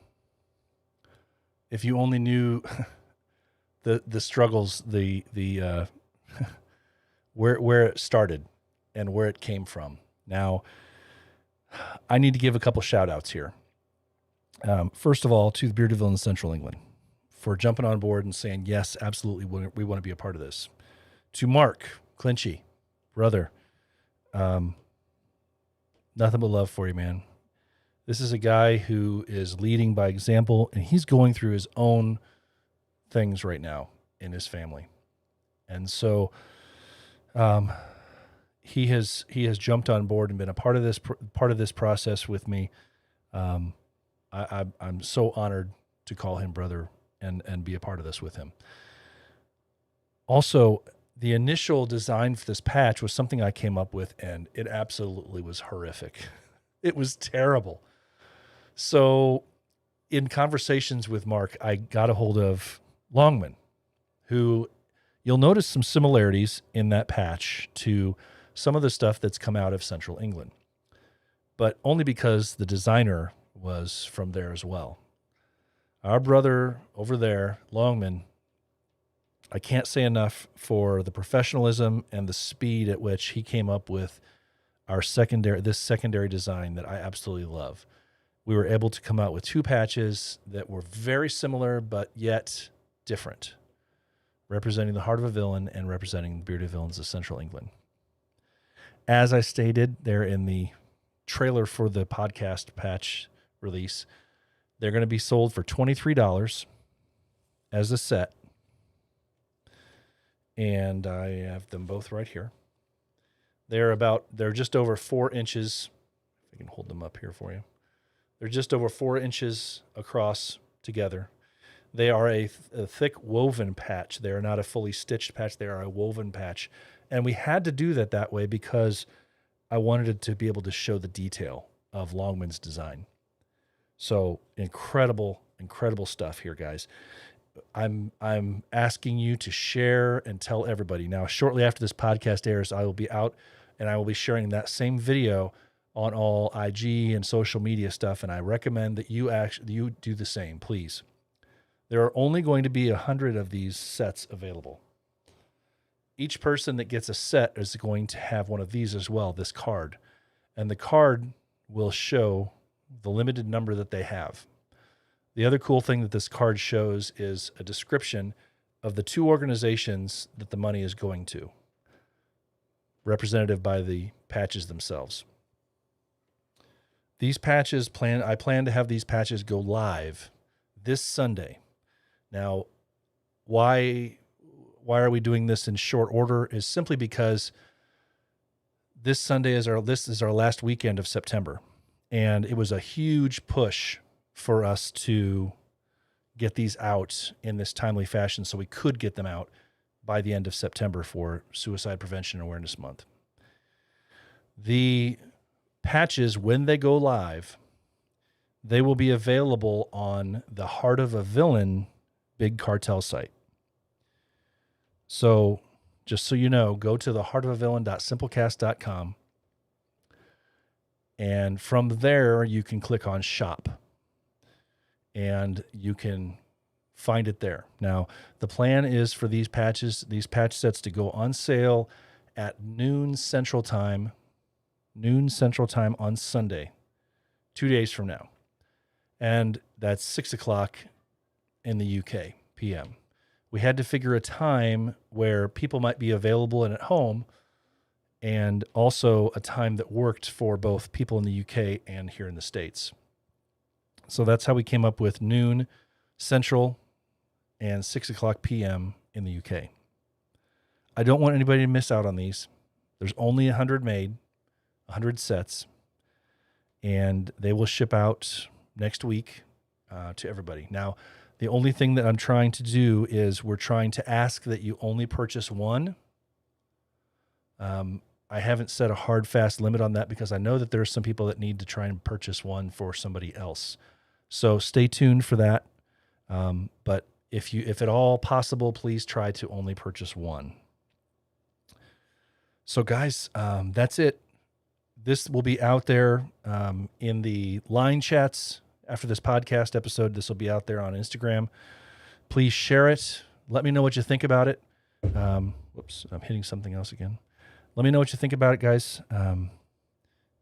the struggles, the where it started and where it came from. Now, I need to give a couple shout outs here. First of all, to the Bearded Villains Central England for jumping on board and saying, yes, absolutely, we want to be a part of this. To Mark Clinchy, brother, nothing but love for you, man. This is a guy who is leading by example, and he's going through his own things right now in his family. And so he has jumped on board and been a part of this process with me. I'm so honored to call him brother and be a part of this with him. Also, the initial design for this patch was something I came up with, and it absolutely was horrific. It was terrible. So in conversations with Mark, I got a hold of Longman, who you'll notice some similarities in that patch to some of the stuff that's come out of Central England, but only because the designer was from there as well. Our brother over there, Longman, I can't say enough for the professionalism and the speed at which he came up with this secondary design that I absolutely love. We were able to come out with 2 patches that were very similar, but yet different, representing the Heart of a Villain and representing the Bearded Villains of Central England. As I stated there in the trailer for the podcast patch release, they're going to be sold for $23 as a set. And I have them both right here. They're just over 4 inches. I can hold them up here for you. They're just over 4 inches across together. They are a thick woven patch. They are not a fully stitched patch. They are a woven patch. And we had to do that way because I wanted it to be able to show the detail of Longman's design. So incredible, incredible stuff here, guys. I'm asking you to share and tell everybody. Now, shortly after this podcast airs, I will be out and I will be sharing that same video on all IG and social media stuff. And I recommend that you do the same, please. There are only going to be 100 of these sets available. Each person that gets a set is going to have one of these as well, this card. And the card will show the limited number that they have. The other cool thing that this card shows is a description of the 2 organizations that the money is going to, representative by the patches themselves. These patches I plan to have these patches go live this Sunday. Now, why are we doing this in short order is simply because this Sunday is our last weekend of September. And it was a huge push for us to get these out in this timely fashion so we could get them out by the end of September for Suicide Prevention Awareness Month. The patches, when they go live, they will be available on the Heart of a Villain Big Cartel site. So just so you know, go to the heartofavillain.simplecast.com. And from there, you can click on shop and you can find it there. Now, the plan is for these patch sets to go on sale at noon Central Time on Sunday, 2 days from now. And that's 6 o'clock in the UK PM. We had to figure a time where people might be available and at home, and also a time that worked for both people in the UK and here in the States. So that's how we came up with noon Central and 6 o'clock PM in the UK. I don't want anybody to miss out on these. There's only 100 made, 100 sets, and they will ship out next week to everybody. Now, the only thing that I'm trying to do is we're trying to ask that you only purchase one. I haven't set a hard, fast limit on that because I know that there are some people that need to try and purchase one for somebody else. So stay tuned for that. But if at all possible, please try to only purchase one. So guys, that's it. This will be out there in the line chats after this podcast episode. This will be out there on Instagram. Please share it. Let me know what you think about it. Whoops, I'm hitting something else again. Let me know what you think about it, guys.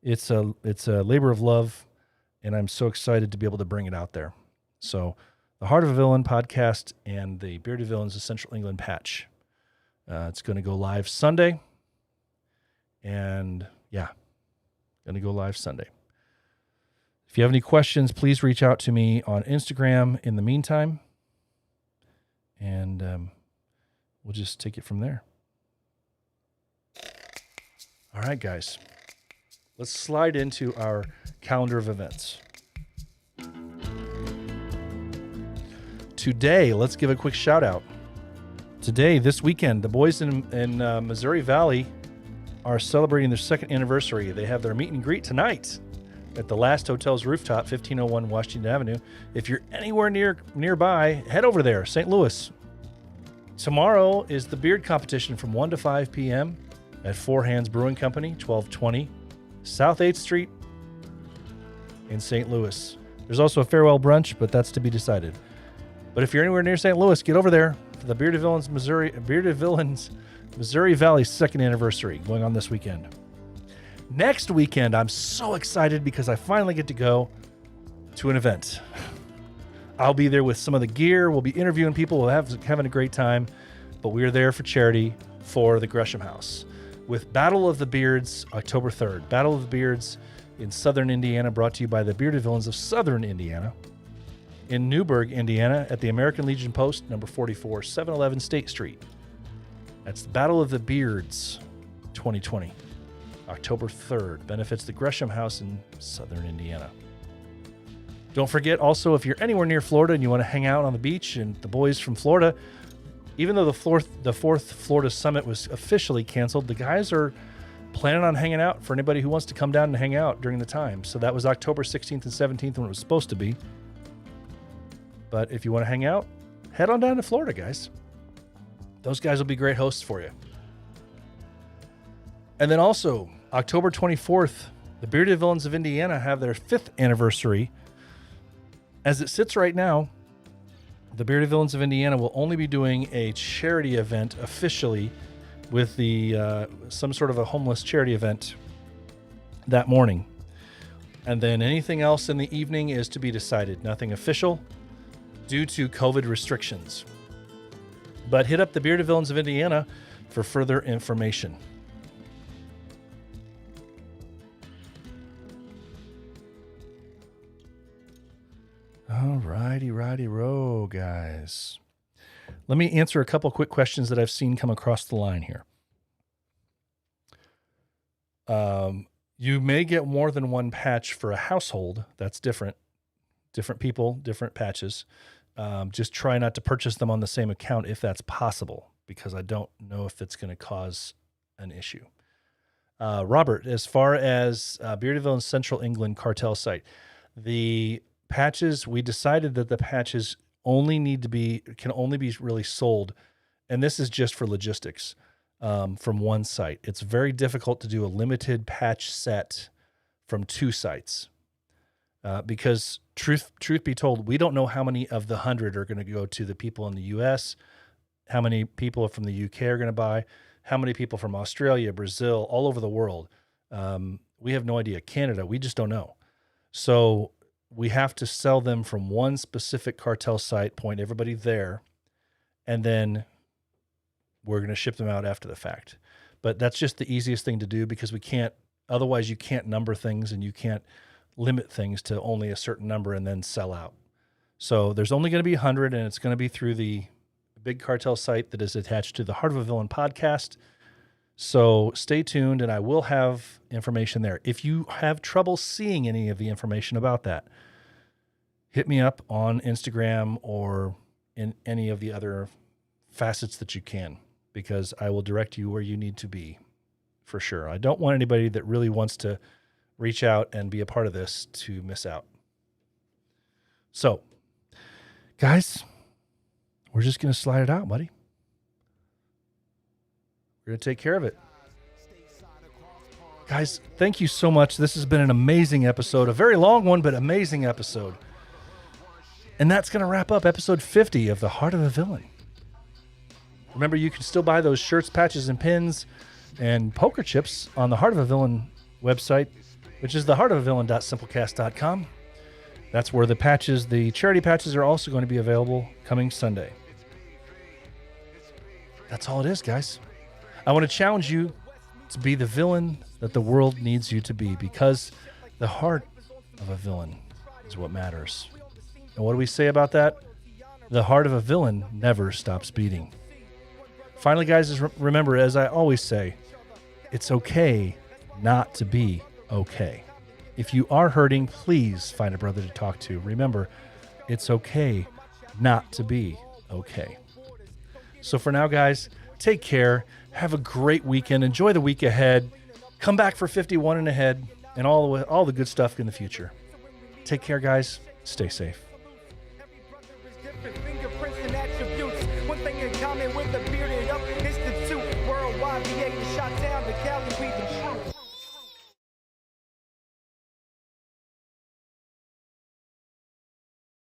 It's a labor of love, and I'm so excited to be able to bring it out there. So the Heart of a Villain podcast and the Bearded Villains of Central England patch. It's going to go live Sunday. And yeah, going to go live Sunday. If you have any questions, please reach out to me on Instagram in the meantime. And we'll just take it from there. All right, guys. Let's slide into our calendar of events. Today, let's give a quick shout out. Today, this weekend, the boys in Missouri Valley are celebrating their 2nd anniversary. They have their meet and greet tonight at the Last Hotel's rooftop, 1501 Washington Avenue. If you're anywhere nearby, head over there, St. Louis. Tomorrow is the beard competition from 1 to 5 p.m. at Four Hands Brewing Company, 1220 South 8th Street in St. Louis. There's also a farewell brunch, but that's to be decided. But if you're anywhere near St. Louis, get over there for the Bearded Villains Missouri Valley 2nd anniversary going on this weekend. Next weekend, I'm so excited because I finally get to go to an event. I'll be there with some of the gear. We'll be interviewing people. We'll having a great time. But we are there for charity for the Gresham House with Battle of the Beards, October 3rd. Battle of the Beards in Southern Indiana, brought to you by the Bearded Villains of Southern Indiana. In Newburgh, Indiana, at the American Legion Post, number 44, 711 State Street. That's the Battle of the Beards 2020. October 3rd. Benefits the Gresham House in southern Indiana. Don't forget also, if you're anywhere near Florida and you want to hang out on the beach and the boys from Florida, even though the fourth Florida Summit was officially canceled, the guys are planning on hanging out for anybody who wants to come down and hang out during the time. So that was October 16th and 17th when it was supposed to be. But if you want to hang out, head on down to Florida, guys. Those guys will be great hosts for you. And then also, October 24th, the Bearded Villains of Indiana have their 5th anniversary. As it sits right now, the Bearded Villains of Indiana will only be doing a charity event officially with the some sort of a homeless charity event that morning. And then anything else in the evening is to be decided. Nothing official due to COVID restrictions. But hit up the Bearded Villains of Indiana for further information. Righty-ro, guys. Let me answer a couple quick questions that I've seen come across the line here. You may get more than one patch for a household. That's different. Different people, different patches. Just try not to purchase them on the same account if that's possible, because I don't know if it's going to cause an issue. Robert, as far as Bearded Villains Central England cartel site, the patches, we decided that the patches can only be really sold, and this is just for logistics, from one site. It's very difficult to do a limited patch set from 2 sites. Because truth be told, we don't know how many of the 100 are going to go to the people in the U.S., how many people from the U.K. are going to buy, how many people from Australia, Brazil, all over the world. We have no idea. Canada, we just don't know. So we have to sell them from one specific cartel site, point everybody there, and then we're going to ship them out after the fact. But that's just the easiest thing to do, because we can't, otherwise you can't number things and you can't limit things to only a certain number and then sell out. So there's only going to be 100, and it's going to be through the big cartel site that is attached to the Heart of a Villain podcast. So stay tuned, and I will have information there. If you have trouble seeing any of the information about that, hit me up on Instagram or in any of the other facets that you can, because I will direct you where you need to be for sure. I don't want anybody that really wants to reach out and be a part of this to miss out. So, guys, we're just going to slide it out, buddy. We're going to take care of it. Guys, thank you so much. This has been an amazing episode, a very long one, but amazing episode. And that's going to wrap up episode 50 of The Heart of a Villain. Remember, you can still buy those shirts, patches, and pins and poker chips on the Heart of a Villain website, which is theheartofavillain.simplecast.com. That's where the patches, the charity patches, are also going to be available coming Sunday. That's all it is, guys. I want to challenge you to be the villain that the world needs you to be, because the heart of a villain is what matters. And what do we say about that? The heart of a villain never stops beating. Finally, guys, remember, as I always say, it's okay not to be okay. If you are hurting, please find a brother to talk to. Remember, it's okay not to be okay. So for now, guys, take care. Have a great weekend. Enjoy the week ahead. Come back for 51 and ahead and all the good stuff in the future. Take care, guys. Stay safe.